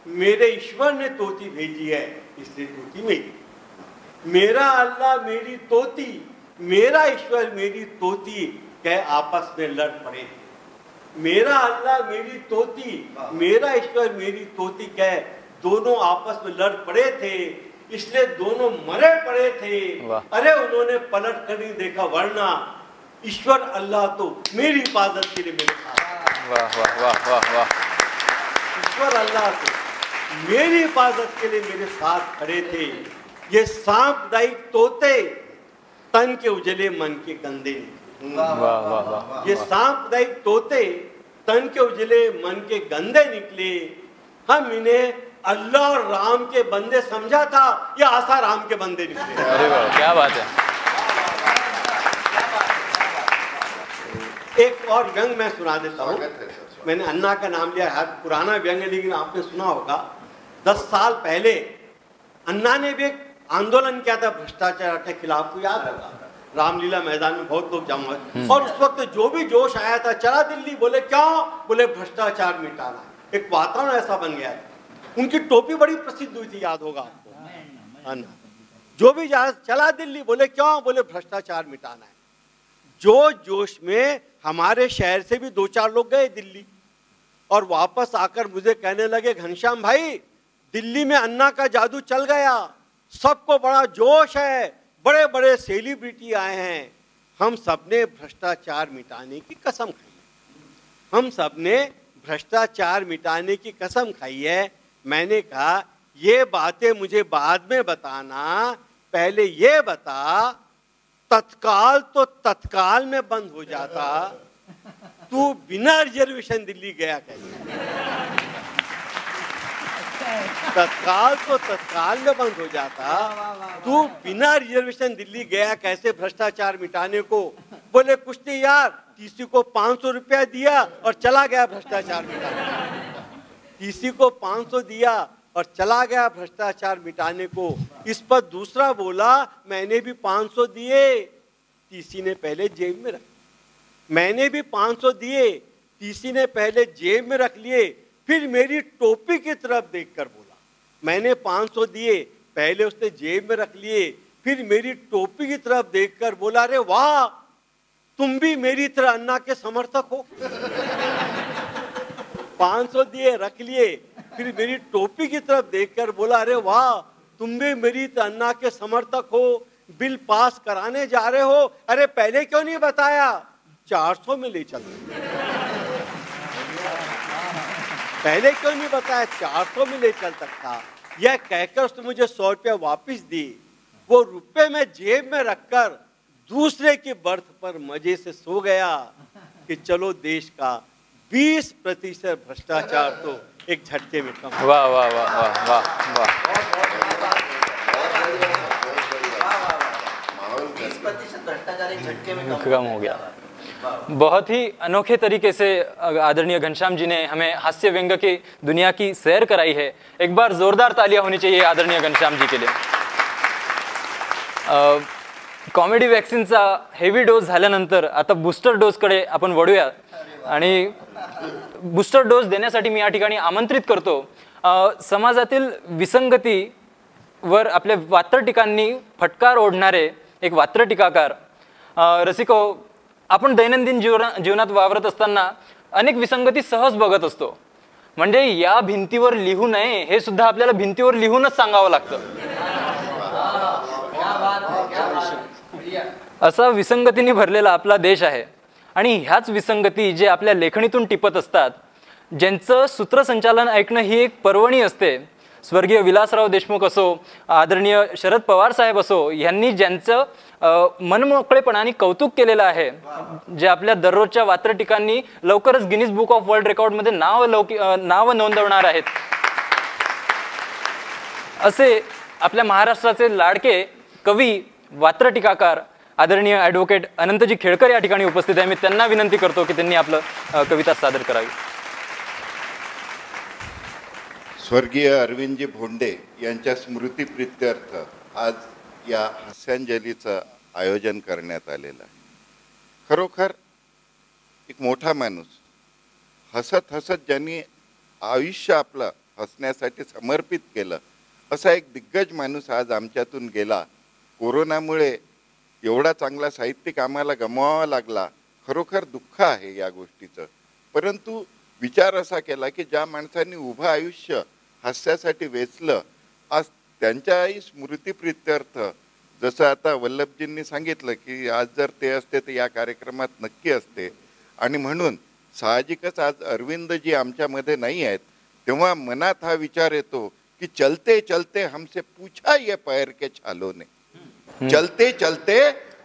मेरे ईश्वर ने तोती भेजी है इसलिए तोती मेरी। मेरा अल्लाह मेरी तोती, मेरा ईश्वर मेरी तोती कह आपस में लड़ पड़े। मेरा अल्लाह मेरी तोती, मेरा ईश्वर मेरी तोती कह दोनों आपस में लड़ पड़े थे। इसलिए दोनों मरे पड़े थे। वाह। अरे उन्होंने पलट कर नहीं देखा, वरना ईश्वर अल्लाह तो मेरी हिफाजत के लिए मेरे साथ, वाह वाह वाह वाह वाह। ईश्वर अल्लाह तो मेरी हिफाजत के लिए मेरे साथ खड़े थे। ये सांप्रदायिक तोते तन के उजले मन के गंदे निकले। वाह वाह वाह। ये सांप्रदायिक तोते तन के उजले मन के गंदे निकले। हम इन्हें अल्लाह और राम के बंदे समझा था, या आसा राम के बंदे निकले। अरे वाह, क्या बात है। एक और व्यंग मैं सुना देता हूँ। स्वागत है सर। मैंने अन्ना का नाम लिया है, पुराना व्यंग है, लेकिन आपने सुना होगा 10 साल पहले अन्ना ने भी एक आंदोलन किया था भ्रष्टाचार के खिलाफ, को याद होगा। रामलीला मैदान में बहुत लोग जमा हुए और उस वक्त जो भी जोश आया था, चला दिल्ली, बोले क्यों, बोले भ्रष्टाचार मिटाना। एक वातावरण ऐसा बन गया था। उनकी टोपी बड़ी प्रसिद्ध हुई थी, याद होगा आपको। अन्ना जो भी चला दिल्ली, बोले क्यों, बोले भ्रष्टाचार मिटाना है। जो जोश में हमारे शहर से भी 2-4 लोग गए दिल्ली और वापस आकर मुझे कहने लगे, घनश्याम भाई दिल्ली में अन्ना का जादू चल गया, सबको बड़ा जोश है, बड़े बड़े सेलिब्रिटी आए हैं। हम सबने भ्रष्टाचार मिटाने की कसम खाई है, हम सबने भ्रष्टाचार मिटाने की कसम खाई है। मैंने कहा ये बातें मुझे बाद में बताना, पहले ये बता तत्काल तो तत्काल में बंद हो जाता, तू बिना रिजर्वेशन दिल्ली गया कैसे? तत्काल तो तत्काल में बंद हो जाता, तू बिना रिजर्वेशन दिल्ली गया कैसे भ्रष्टाचार मिटाने को? बोले कुछ नहीं यार, टीसी को 500 रुपया दिया और चला गया भ्रष्टाचार मिटाने। टीसी को 500 दिया और चला गया भ्रष्टाचार मिटाने को। इस पर दूसरा बोला मैंने भी 500 दिए, टीसी ने पहले जेब में रख, मैंने भी 500 दिए, टीसी ने पहले जेब में रख लिए, फिर मेरी टोपी की तरफ देखकर बोला मैंने 500 दिए, पहले उसने जेब में रख लिए, फिर मेरी टोपी की तरफ देखकर बोला अरे वाह तुम भी मेरी तरह अन्ना के समर्थक हो। 500 दिए, रख लिए, फिर मेरी टोपी की तरफ देखकर बोला अरे वाह तुम भी मेरी तरह अन्ना के समर्थक हो, बिल पास कराने जा रहे हो, अरे पहले क्यों नहीं बताया, 400 में ले चलो। पहले क्यों नहीं बताया, 400 में ले चल सकता। यह कहकर उसने मुझे 100 रुपया वापिस दी। वो रुपए में जेब में रखकर दूसरे की बर्थ पर मजे से सो गया कि चलो देश का 20% भ्रष्टाचार तो एक झटके में कम। वाह वाह वाह वाह वाह वाह। माहौल 20% भ्रष्टाचार एक झटके में कम हो गया। बहुत ही अनोखे तरीके से आदरणीय घनश्याम जी ने हमें हास्य व्यंग की दुनिया की सैर कराई है। एक बार जोरदार तालियां होनी चाहिए आदरणीय घनश्याम जी के लिए। कॉमेडी वॅक्सिनचा हेवी डोस झाल्यानंतर आता बूस्टर डोसकडे आपण वळूया आणि बूस्टर डोस देण्यासाठी मी या ठिकाणी आमंत्रित करतो समाजातील विसंगतीवर आपल्या वात्रटिकांनी फटकार ओढणारे एक वात्रटिकाकार रसिको, आपण दैनंदिन जीवनात वावरत असताना अनेक विसंगती सहज बघत असतो, म्हणजे या भिंतीवर लिहू नये हे सुद्धा आपल्याला भिंतीवर लिहूनच सांगावं लागतं। असा विसंगतीने भरलेला आपला देश आहे आणि ह्याच विसंगती जे आपल्या लेखणीतून टिपत असतात, ज्यांचं सूत्रसंचालन ऐकणं ही एक पर्वणी असते। स्वर्गीय विलासराव देशमुख असो, आदरणीय शरद पवार साहेब असो, यांनी ज्यांचं मनमोकळेपणाने कौतुक केलेलं आहे, जे आपल्या दररोजच्या वात्रटिकांनी लवकरच गिनीज बुक ऑफ वर्ल्ड रेकॉर्डमध्ये नाव नोंदवणार आहेत, असे आपल्या महाराष्ट्राचे लाडके कवी वात्रटिकाकार आदरणीय ॲडव्होकेट अनंतजी खेळकर या ठिकाणी उपस्थित आहे। मी त्यांना विनंती करतो की त्यांनी आपलं कविता सादर करावी। स्वर्गीय अरविंदजी भोंडे यांच्या स्मृतिप्रीत्यर्थ आज या हास्यांजलीचं आयोजन करण्यात आलेलं आहे। खरोखर एक मोठा माणूस, हसत हसत ज्यांनी आयुष्य आपलं हसण्यासाठी समर्पित केलं, असा एक दिग्गज माणूस आज आमच्यातून गेला। कोरोनामुळे एवढा चांगला साहित्यिक आम्हाला गमवावा लागला। खरोखर दुःख आहे या गोष्टीचं, परंतु विचार असा केला की ज्या माणसांनी उभं आयुष्य हास्यासाठी वेचलं, आज त्यांच्याही स्मृतीप्रित्यर्थ जसं आता वल्लभजींनी सांगितलं की आज जर ते असते तर या कार्यक्रमात नक्की असते, आणि म्हणून साहजिकच आज अरविंदजी आमच्यामध्ये नाही आहेत, तेव्हा मनात हा विचार येतो की चलते चलते हमसे पूछा ये पैर के छालों ने, चलते चलते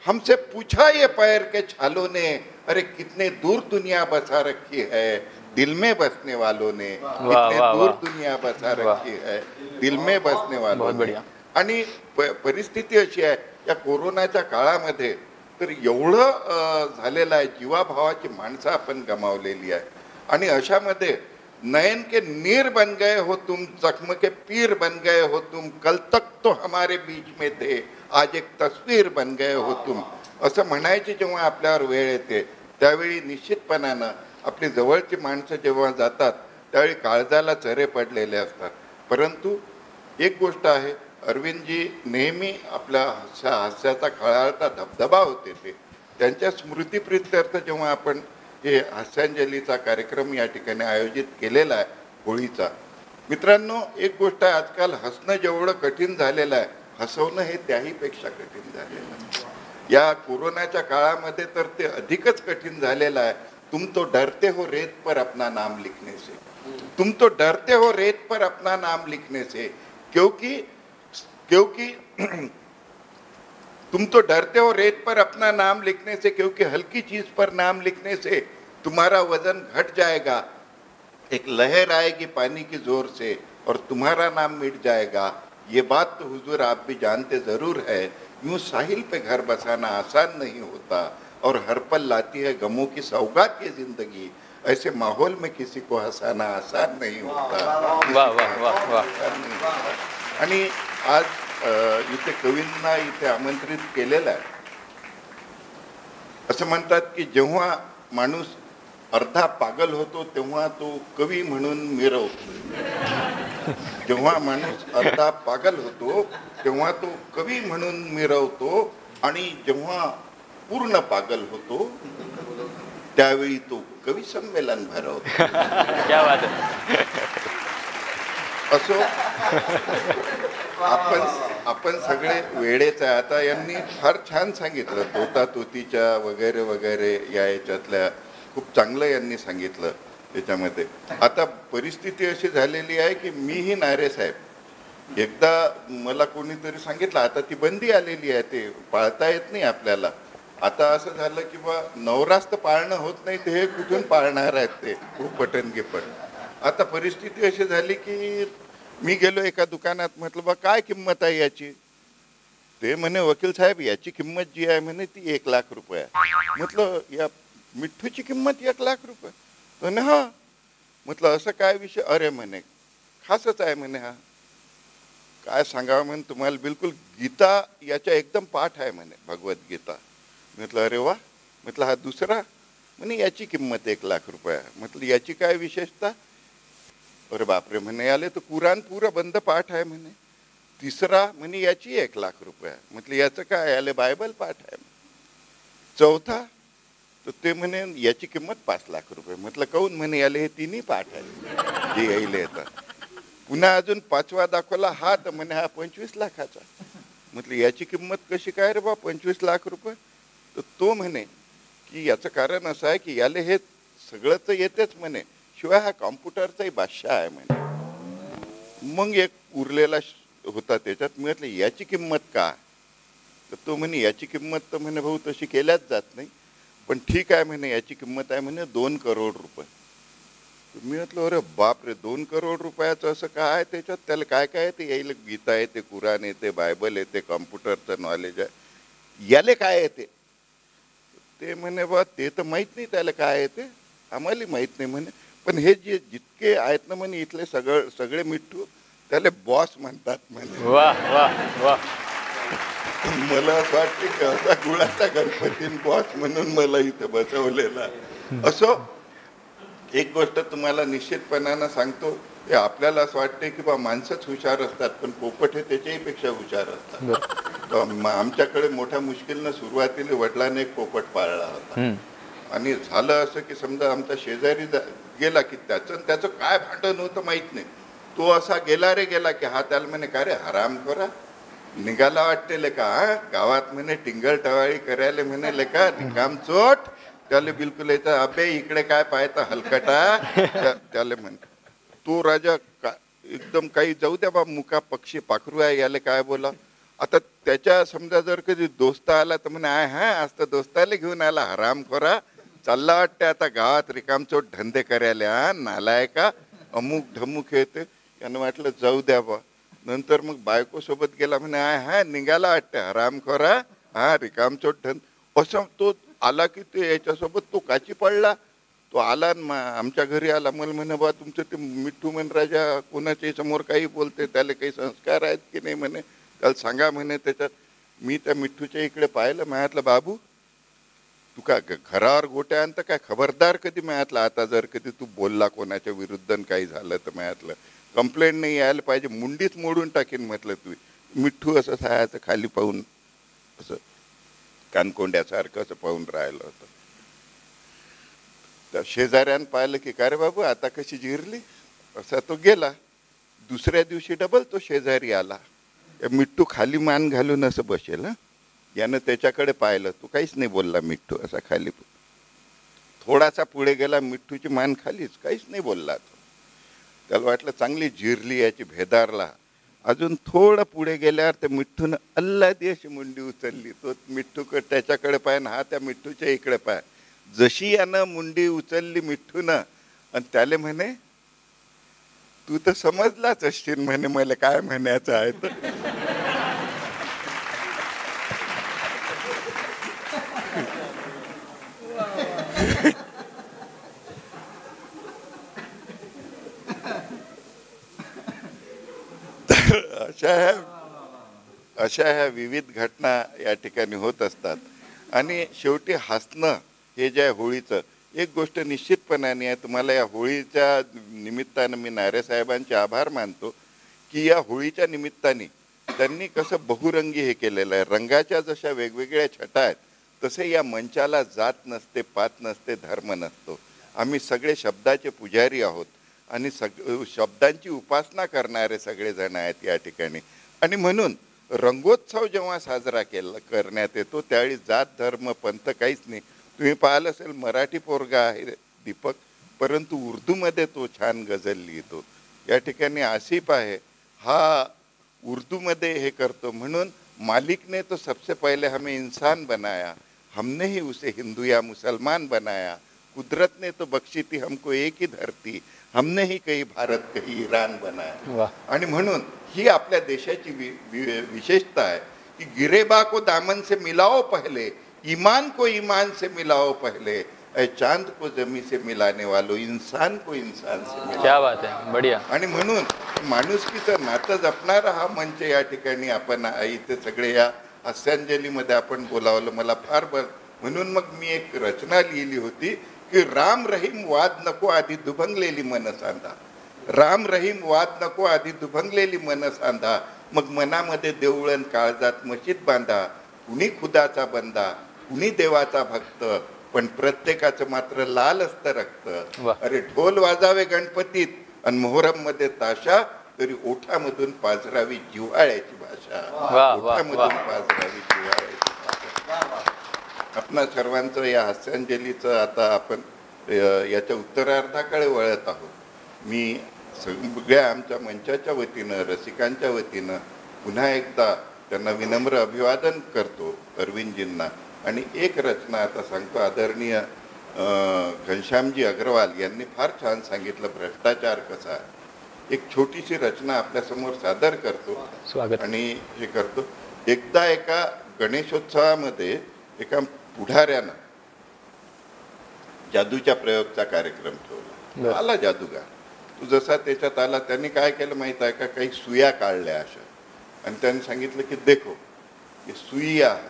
हमसे पूछा ये पैर के छालों ने, अरे कितने दूर दुनिया बसा रखी है दिल में बसने वालों ने, कितने दूर दुनिया बसा रखी है दिल में बसने वालों ने. आणि परिस्थिती अशी आहे या कोरोनाच्या काळामध्ये तर एवढं झालेलं आहे, जीवाभावाची माणसं आपण गमावलेली आहे. आणि अशामध्ये नयन के नीर बन गए हो तुम, जख्म के पीर बन गए हो तुम, कल तक तो हमारे बीच में थे, आज एक तस्वीर बन गए हो तुम, असं म्हणायची जेव्हा आपल्यावर वेळ येते त्यावेळी निश्चितपणानं आपली जवळची माणसं जेव्हा जातात त्यावेळी काळजाला चरे पडलेले असतात. परंतु एक गोष्ट आहे, अरविंदजी नेहमी आपल्या हास्याचा खळाळता धबधबा होते ते, त्यांच्या स्मृतीप्रित्यर्थ जेव्हा आपण हे हास्यांजलीचा कार्यक्रम या ठिकाणी आयोजित केलेला आहे होळीचा. मित्रांनो, एक गोष्ट आहे, आजकाल हसणं जेवढं कठीण झालेलं आहे, हसवणं हे त्याहीपेक्षा कठीण झालेलं आहे. या कोरोनाच्या काळामध्ये तर ते अधिकच कठीण झालेलं आहे. तुम तो डरते हो रेत पर अपना नाम लिखने से, तुम तो डरते हो रेत पर अपना नाम लिखने से, क्योंकि तुम तो डरते हो रेत पर अपना नाम लिखने से, क्योंकि हल्की चीज पर नाम लिखने से तुम्हारा वजन घट जाएगा, एक लहर आएगी पानी की जोर से और तुम्हारा नाम मिट जाएगा. ये बात तो हुजूर आप भी जानते जरूर है, यूं साहिल पे घर बसाना आसान नहीं होता और हर पल लाती है गमों की सौगात ये जिंदगी, ऐसे माहौल में किसी को हंसाना आसान नहीं होता. वाह वाह वाह वाह. आणि आज इथे कवींना इथे आमंत्रित केलेलं आहे. असं म्हणतात की जेव्हा माणूस अर्धा पागल होतो तेव्हा तो कवी म्हणून मिरवतो, जेव्हा माणूस अर्धा पागल होतो तेव्हा तो कवी म्हणून मिरवतो, आणि जेव्हा पूर्ण पागल होतो त्यावेळी तो कवी संमेलन भरवतो. क्या बात आहे. असो, आपण सगळे वेळेच आहे. आता यांनी फार छान सांगितलं तोता तोतीच्या वगैरे वगैरे या याच्यातल्या, खूप चांगलं यांनी सांगितलं त्याच्यामध्ये. आता परिस्थिती अशी झालेली आहे की मीही नारे साहेब, एकदा मला कोणीतरी सांगितलं आता ती बंदी आलेली आहे, ते पाळता येत नाही आपल्याला. आता असं झालं की बा नवराच तर पाळणं होत नाही, ते हे कुठून पाळणार आहेत ते पटन गिपट. आता परिस्थिती अशी झाली की मी गेलो एका दुकानात, म्हटलं बा काय किंमत आहे याची, ते म्हणे वकील साहेब याची किंमत जी आहे म्हणे ती 1 लाख रुपये आहे. म्हटलं या मिठ्ठूची किंमत 1 लाख रुपये? म्हणे हा. म्हटलं असं काय विषय? अरे म्हणे खासच आहे म्हणे, हा काय सांगावं म्हणे तुम्हाला, बिलकुल गीता याच्या एकदम पाठ आहे म्हणे, भगवद्गीता. म्हटलं अरे वा. म्हटलं हा दुसरा? म्हणे याची किंमत 1 लाख रुपये आहे. म्हटलं याची काय विशेषता? अरे बापरे म्हणे याले तर कुराण पुरा बंद पाठ आहे म्हणे. तिसरा म्हणे याची 1 लाख रुपये आहे. म्हटलं याचं काय? याले बायबल पाठ आहे. चौथा तर ते म्हणे याची किंमत 5 लाख रुपये. म्हटलं काऊन? म्हणे याले हे तिन्ही पाठ आहे जे यायले येतात. पुन्हा अजून 5वा दाखवला हा, तर म्हणे हा 25 लाखाचा. म्हटलं याची किंमत कशी काय रे बा 25 लाख रुपये? तर तो म्हणे की याचं कारण असं आहे की याले हे सगळंच येतेच म्हणे, शिवाय हा कॉम्प्युटरचाही बादशाह आहे म्हणे. मग एक उरलेला होता त्याच्यात. मी म्हटलं याची किंमत का? तर तो म्हणे याची किंमत तर म्हणे भाऊ तशी केल्याच जात नाही, पण ठीक आहे म्हणे याची किंमत आहे म्हणे 2 करोड रुपये. मी म्हटलं अरे बापरे 2 करोड रुपयाचं असं काय आहे त्याच्यात? त्याला काय काय येते? यायला गीता येते, कुराण येते, बायबल येते, कॉम्प्युटरचं नॉलेज आहे, याले काय येते? ते म्हणे बा ते तर माहीत नाही त्याला काय येते, आम्हाला माहीत नाही म्हणे, पण हे जे जितके आहेत ना म्हणे इथले सगळे मिठ्ठू त्याला बॉस म्हणतात म्हणे. वाह वाह वाह. मला असं वाटते की असा गुळाचा गणपतीन बॉस म्हणून मला इथं बसवलेला. असो, एक गोष्ट तुम्हाला निश्चितपणानं सांगतो, ते आपल्याला असं वाटते की बा माणसंच हुशार असतात, पण पोपट हे त्याच्याही पेक्षा हुशार असतात. आमच्याकडे मोठ्या मुश्किलनं सुरुवातीला वडिलांनी एक पोपट पाळला होता, आणि झालं असं की समजा आमचा शेजारी गेला की त्याचं काय भांडण होतं माहीत नाही, तो तो असा गेला रे गेला की हा त्याला म्हणे का रे हराम करा निघाला वाटते लेका, हा गावात म्हणे टिंगल टवाळी करायला म्हणे लेका रिकाम चोट. त्याला बिलकुल यायचं अबे इकडे काय पाहता हलकटा. त्याला म्हणे तो राजा एकदम काही जाऊ द्या बा मुका पक्षी पाखरू आहे याला काय बोला. आता त्याच्या समजा जर कधी दोस्त आला तर म्हणे आय हा आज तर दोस्ताला घेऊन आला हराम खोरा, चालला वाटते आता गावात रिकामचोट धंदे करायला नालाय का अमुक ढमुक येते. यानं वाटलं जाऊ द्या बा. नंतर मग बायको सोबत गेला म्हणे आय हा निघाला वाटते हराम खोरा, हा रिकामचोट धंद. असं तो आला की ते याच्यासोबत तो काची पडला. तो आला आमच्या घरी आला. मला म्हणे बा तुमचं ते मिठ्ठू म्हण राजा कोणाच्याही समोर काही बोलते त्याला काही संस्कार आहेत की नाही म्हणे, त्याला सांगा म्हणे. त्याच्यात मी त्या मिठ्ठूच्या इकडे पाहिलं. म्हटलं बाबू तू का घरावर गोट्या आणतं काय, खबरदार कधी म्हटलं आता जर कधी तू बोलला कोणाच्या विरुद्ध काही झालं तर म्हटलं कंप्लेंट नाही यायला पाहिजे, मुंडीच मोडून टाकीन म्हटलं. तू मिठ्ठू असं सायाचं खाली पाहून असं कानकोंड्यासारखं असं पाहून राहिलं होतं. त्या शेजाऱ्यानं पाहिलं की का रे बाबू आता कशी जिरली, असा तो गेला. दुसऱ्या दिवशी डबल तो शेजारी आला. मिठ्ठू खाली मान घालून असं बसेल. यानं त्याच्याकडे पाहिलं, तो काहीच नाही बोलला. मिठ्ठू असा खाली थोडासा पुढे गेला, मिठ्ठूची मान खालीच, काहीच नाही बोलला तो. त्याला वाटलं चांगली जिरली याची भेदारला. अजून थोडं पुढे गेल्यावर त्या मिठ्ठूनं अल्लादी अशी मुंडी उचलली. तो मिठ्ठू त्याच्याकडे पाय ना हा त्या मिठ्ठूच्या इकडे पाय. जशी यानं मुंडी उचलली मिठ्ठूनं आणि त्याले म्हणे तू तर समजलाच असशील म्हणे मला काय म्हणायचं आहे तर. अशा ह्या विविध घटना या ठिकाणी होत असतात. आणि शेवटी हसणं हे जे आहे होळीचं, एक गोष्ट निश्चितपणाने आहे. तुम्हाला या होळीच्या निमित्तानं मी नारेसाहेबांचे आभार मानतो की या होळीच्या निमित्ताने त्यांनी कसं बहुरंगी हे केलेलं आहे. रंगाच्या जशा वेगवेगळ्या छटा आहेत तसे या मंचाला जात नसते, पात नसते, धर्म नसतो. आम्ही सगळे शब्दाचे पुजारी आहोत आणि शब्दांची उपासना करणारे सगळेजण आहेत या ठिकाणी. आणि म्हणून रंगोत्सव जेव्हा साजरा करण्यात येतो त्यावेळी जात धर्म पंथ काहीच नाही. तुम्ही पाहिलं असेल मराठी पोरगा आहे दीपक, परंतु उर्दूमध्ये तो छान गझल लिहितो. या ठिकाणी आसिफ आहे हा उर्दूमध्ये हे करतो. म्हणून मालिक ने तो सबसे पहले हमें इंसान बनाया, हमने ही उसे हिंदू या मुसलमान बनाया, कुदरत ने तो बख्शी थी हमको एक ही धरती, हमने ही कहीं भारत कहीं ईरान बनाया. आणि म्हणून ही आपल्या देशाची विशेषता आहे की गिरेबा को दामन से मिलाओ पहले, ईमान को ईमान से मिलाओ पहले, ऐ चांद को जमी से मिलाने वालो, इंसान को इंसान से मिलाओ. क्या बात आहे, बढिया. आणि म्हणून माणुसकीचं नातं जपणारा हा मंच या ठिकाणी आपण इथे सगळे या हास्यांजलीमध्ये आपण बोलावलं. मला फार म्हणून मग मी एक रचना लिहिली होती की राम रहीम वाद नको आधी दुभंगलेली मन सांधा, राम रहीम वाद नको आधी दुभंगलेली मन सांधा, मग मनामध्ये देवळण काळजात मशीद बांधा, कुणी खुदाचा बंदा कुणी देवाचा भक्त, पण प्रत्येकाचं मात्र लाल असतं रक्त. अरे ढोल वाजावे गणपतीत आणि मोहरम मध्ये ताशा, तरी ओठामधून पाझरावी जिव्हाळ्याची भाषा, ओठामधून पाझरावी जिव्हाळ्याची भाषा. आपणा सर्वांचं या हास्यांजलीचं आता आपण याच्या उत्तरार्धाकडे वळत आहोत. मी सगळ्या आमच्या मंचाच्या वतीनं रसिकांच्या वतीनं पुन्हा एकदा त्यांना विनम्र अभिवादन करतो अरविंदजींना. आणि एक रचना आता सांगतो. आदरणीय घनश्यामजी अग्रवाल यांनी फार छान सांगितलं भ्रष्टाचार कसा आहे. एक छोटीशी रचना आपल्यासमोर सादर करतो स्वागत. आणि हे करतो. एकदा एका गणेशोत्सवामध्ये एका पुढाऱ्यानं जादूच्या प्रयोगचा कार्यक्रम ठेवला. आला जादूगार, तो जसा त्याच्यात आला त्यांनी काय केलं माहित आहे का, काही सुया काढल्या अशा आणि त्यांनी सांगितलं की देखो ये सुइया है,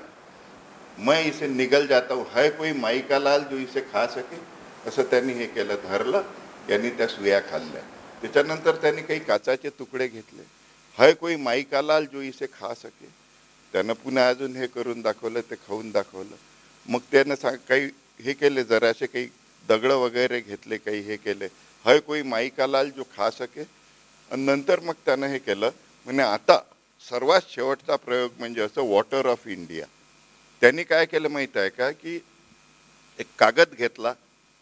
मैं इसे निगल जाता हूँ, है कोई माई का लाल जो इसे खा सके. असं त्यांनी हे केलं, धरलं, यांनी त्या सुया खाल्ल्या. त्याच्यानंतर त्यांनी काही काचाचे तुकडे घेतले, है कोई माई का लाल जो इसे खा सके. त्यानं पुन्हा अजून हे करून दाखवलं, ते खाऊन दाखवलं. मग त्यानं काही हे केले, जरासे काही दगड वगैरे घेतले, काही हे केले, है कोई माई का लाल जो खा सके. आणि नंतर मग त्यानं हे केलं, म्हणे आता सर्वात शेवटचा प्रयोग म्हणजे असं वॉटर ऑफ इंडिया. त्यांनी काय केलं माहीत आहे का, की एक कागद घेतला,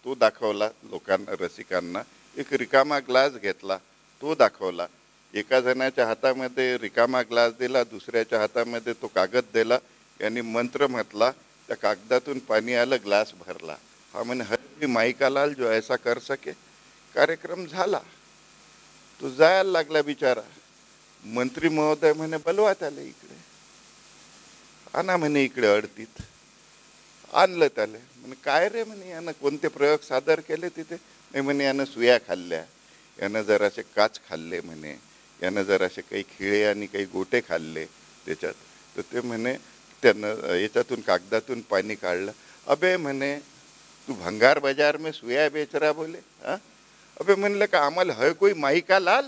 तो दाखवला लोकांना, रसिकांना. एक रिकामा ग्लास घेतला, तो दाखवला. एका जणाच्या हातामध्ये रिकामा ग्लास दिला, दुसऱ्याच्या हातामध्ये तो कागद दिला. यांनी मंत्र म्हटला, त्या कागदातून पाणी आलं, ग्लास भरला. हा म्हणे हरी माईका लाल जो ऐसा कर सके. कार्यक्रम झाला, तो जायला लागला बिचारा. मंत्री महोदय म्हणे बोलवा त्याला इकडे, आणा म्हणे इकडे अडतीत. आणलं त्याला. म्हणे काय रे म्हणे, यानं कोणते प्रयोग सादर केले तिथे? नाही म्हणे यानं सुया खाल्ल्या, यानं जरासे काच खाल्ले म्हणे, यानं जरासे काही खिळे आणि काही गोटे खाल्ले त्याच्यात. तर ते म्हणे त्यानं याच्यातून कागदातून पाणी काढलं. अबे म्हणे तू भंगार बाजार में सुया बेच रहा बोले. हाँ अबे म्हणलं का आम्हाला हय कोई माईका लाल?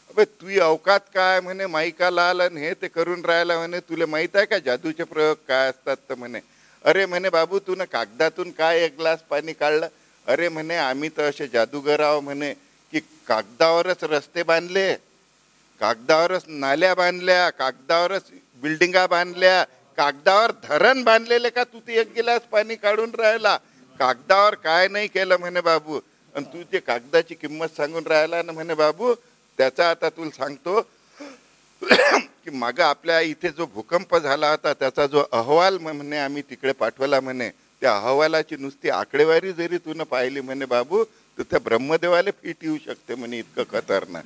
अबे तुझी अवकात काय म्हणे माईका लाल आणि हे ते करून राहिला म्हणे. तुला माहीत आहे का जादूचे प्रयोग काय असतात? तर म्हणे अरे म्हणे बाबू तू ना कागदातून काय एक ग्लास पाणी काढलं? अरे म्हणे आम्ही तर असे जादूगर आहो म्हणे की कागदावरच रस्ते बांधले, कागदावरच नाल्या बांधल्या, कागदावरच बिल्डिंगा बांधल्या, कागदावर धरण बांधलेले का तू ते एक गिलास पाणी काढून राहिला? कागदावर काय नाही केलं म्हणे बाबू, आणि तू ते कागदाची किंमत सांगून राहिला ना म्हणे बाबू. त्याचा आता तुला सांगतो की मागं आपल्या इथे जो भूकंप झाला होता त्याचा जो अहवाल म्हणे आम्ही तिकडे पाठवला म्हणे, त्या अहवालाची नुसती आकडेवारी जरी तू पाहिली म्हणे बाबू तर त्या ब्रह्मदेवाला फिट येऊ शकते म्हणे, इतकं खतरनाक.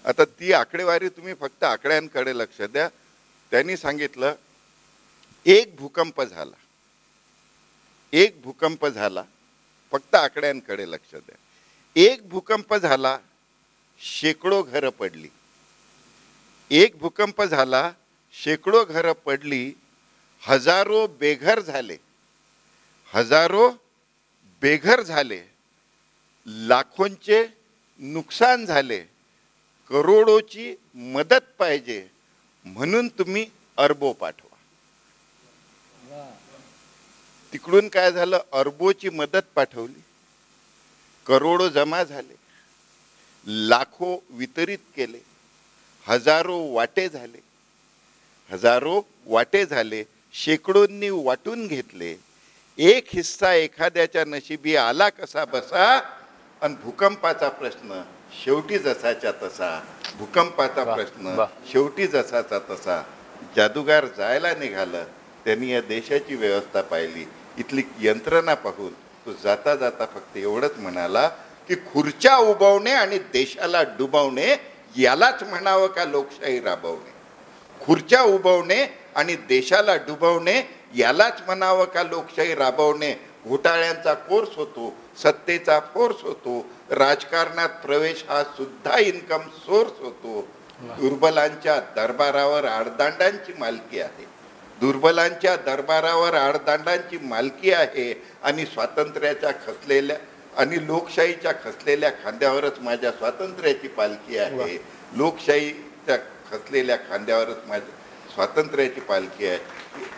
आता ती आकडेवारी तुम्ही फक्त आकड्यांकडे लक्ष द्या. त्यांनी सांगितलं एक भूकंप झाला, एक भूकंप झाला, फक्त आकड्यांकडे लक्ष द्या. एक भूकंप झाला, शेकडो घरं पडली. एक भूकंप झाला, शेकडो घरं पडली, हजारो बेघर झाले, हजारो बेघर झाले, लाखोंचे नुकसान झाले, करोडोची मदत पाहिजे म्हणून तुम्ही अरबो पाठवा. तिकडून काय झालं, अरबोची मदत पाठवली, करोडो जमा झाले, लाखो वितरित केले, हजारो वाटे झाले, हजारो वाटे झाले, शेकडोंनी वाटून घेतले. एक हिस्सा एखाद्याच्या नशिबी आला कसा बसा, आणि भूकंपाचा प्रश्न शेवटी जसाच्या तसा, भूकंपाचा प्रश्न शेवटी जसाचा तसा. जादूगार जायला निघालं, त्यांनी या देशाची व्यवस्था पाहिली, इथली यंत्रणा पाहून तो जाता जाता फक्त एवढंच म्हणाला की खुर्च्या उभवणे आणि देशाला डुबवणे यालाच म्हणावं का लोकशाही राबवणे? खुर्च्या उभवणे आणि देशाला डुबवणे यालाच म्हणावं का लोकशाही राबवणे? घोटाळ्यांचा कोर्स होतो, सत्तेचा फोर्स होतो, राजकारणात प्रवेश हा सुद्धा इन्कम सोर्स होतो. दुर्बलांच्या दरबारावर आडदांडांची मालकी आहे, दुर्बलांच्या दरबारावर आडदांडांची मालकी आहे. आणि स्वातंत्र्याच्या खचलेल्या आणि लोकशाहीच्या खचलेल्या खांद्यावरच माझ्या स्वातंत्र्याची पालखी आहे, लोकशाहीच्या खचलेल्या खांद्यावरच माझ्या स्वातंत्र्याची पालखी आहे.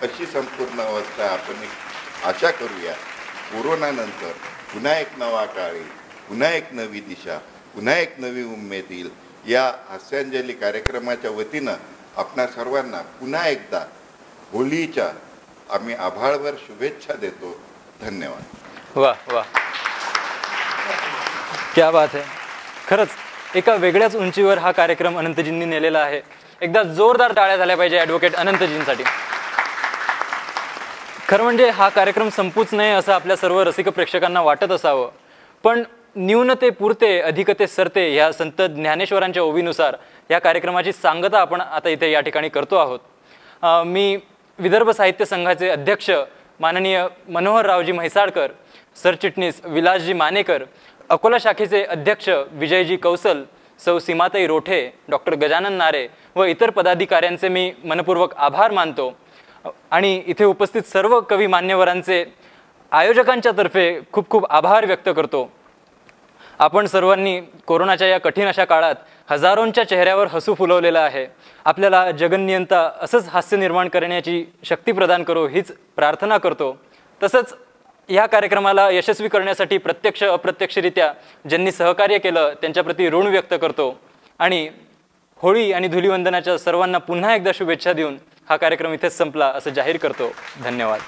अशी संपूर्ण अवस्था आपण आशा करूया. कोरोनानंतर पुन्हा एक नवा काळ येईल, पुन्हा एक नवी दिशा, पुन्हा एक नवी उमेद येईल. या हास्यांजली कार्यक्रमाच्या वतीनं आपणा सर्वांना पुन्हा एकदा होळीच्या आम्ही आभाळभर शुभेच्छा देतो. धन्यवाद. वाह वाह, क्या बात है. खरंच एका वेगळ्याच उंचीवर हा कार्यक्रम अनंतजींनी नेलेला आहे. एकदा जोरदार टाळ्या झाल्या पाहिजे ॲडव्होकेट अनंतजींसाठी. खरं म्हणजे हा कार्यक्रम संपूच नये असं आपल्या सर्व रसिक प्रेक्षकांना वाटत असावं, पण न्यूनते पुरते अधिकते सरते ह्या संत ज्ञानेश्वरांच्या ओवीनुसार या कार्यक्रमाची सांगता आपण आता इथे या ठिकाणी करतो आहोत. मी विदर्भ साहित्य संघाचे अध्यक्ष माननीय मनोहररावजी म्हैसाळकर, सरचिटणीस विलासजी मानेकर, अकोला शाखेचे अध्यक्ष विजयजी कौसल, सौ सीमाताई रोठे, डॉक्टर गजानन नारे व इतर पदाधिकाऱ्यांचे मी मनपूर्वक आभार मानतो. आणि इथे उपस्थित सर्व कवी मान्यवरांचे आयोजकांच्या तर्फे खूप खूप आभार व्यक्त करतो. आपण सर्वांनी कोरोनाच्या या कठीण अशा काळात हजारोंच्या चेहऱ्यावर हसू फुलवलेलं आहे. आपल्याला जगन्नियंता असंच हास्य निर्माण करण्याची शक्ती प्रदान करो हीच प्रार्थना करतो. तसंच ह्या कार्यक्रमाला यशस्वी करण्यासाठी प्रत्यक्ष अप्रत्यक्षरित्या ज्यांनी सहकार्य केलं त्यांच्याप्रती ऋण व्यक्त करतो. आणि होळी आणि धुलिवंदनाच्या सर्वांना पुन्हा एकदा शुभेच्छा देऊन हा कार्यक्रम इथेच संपला असं जाहीर करतो. धन्यवाद.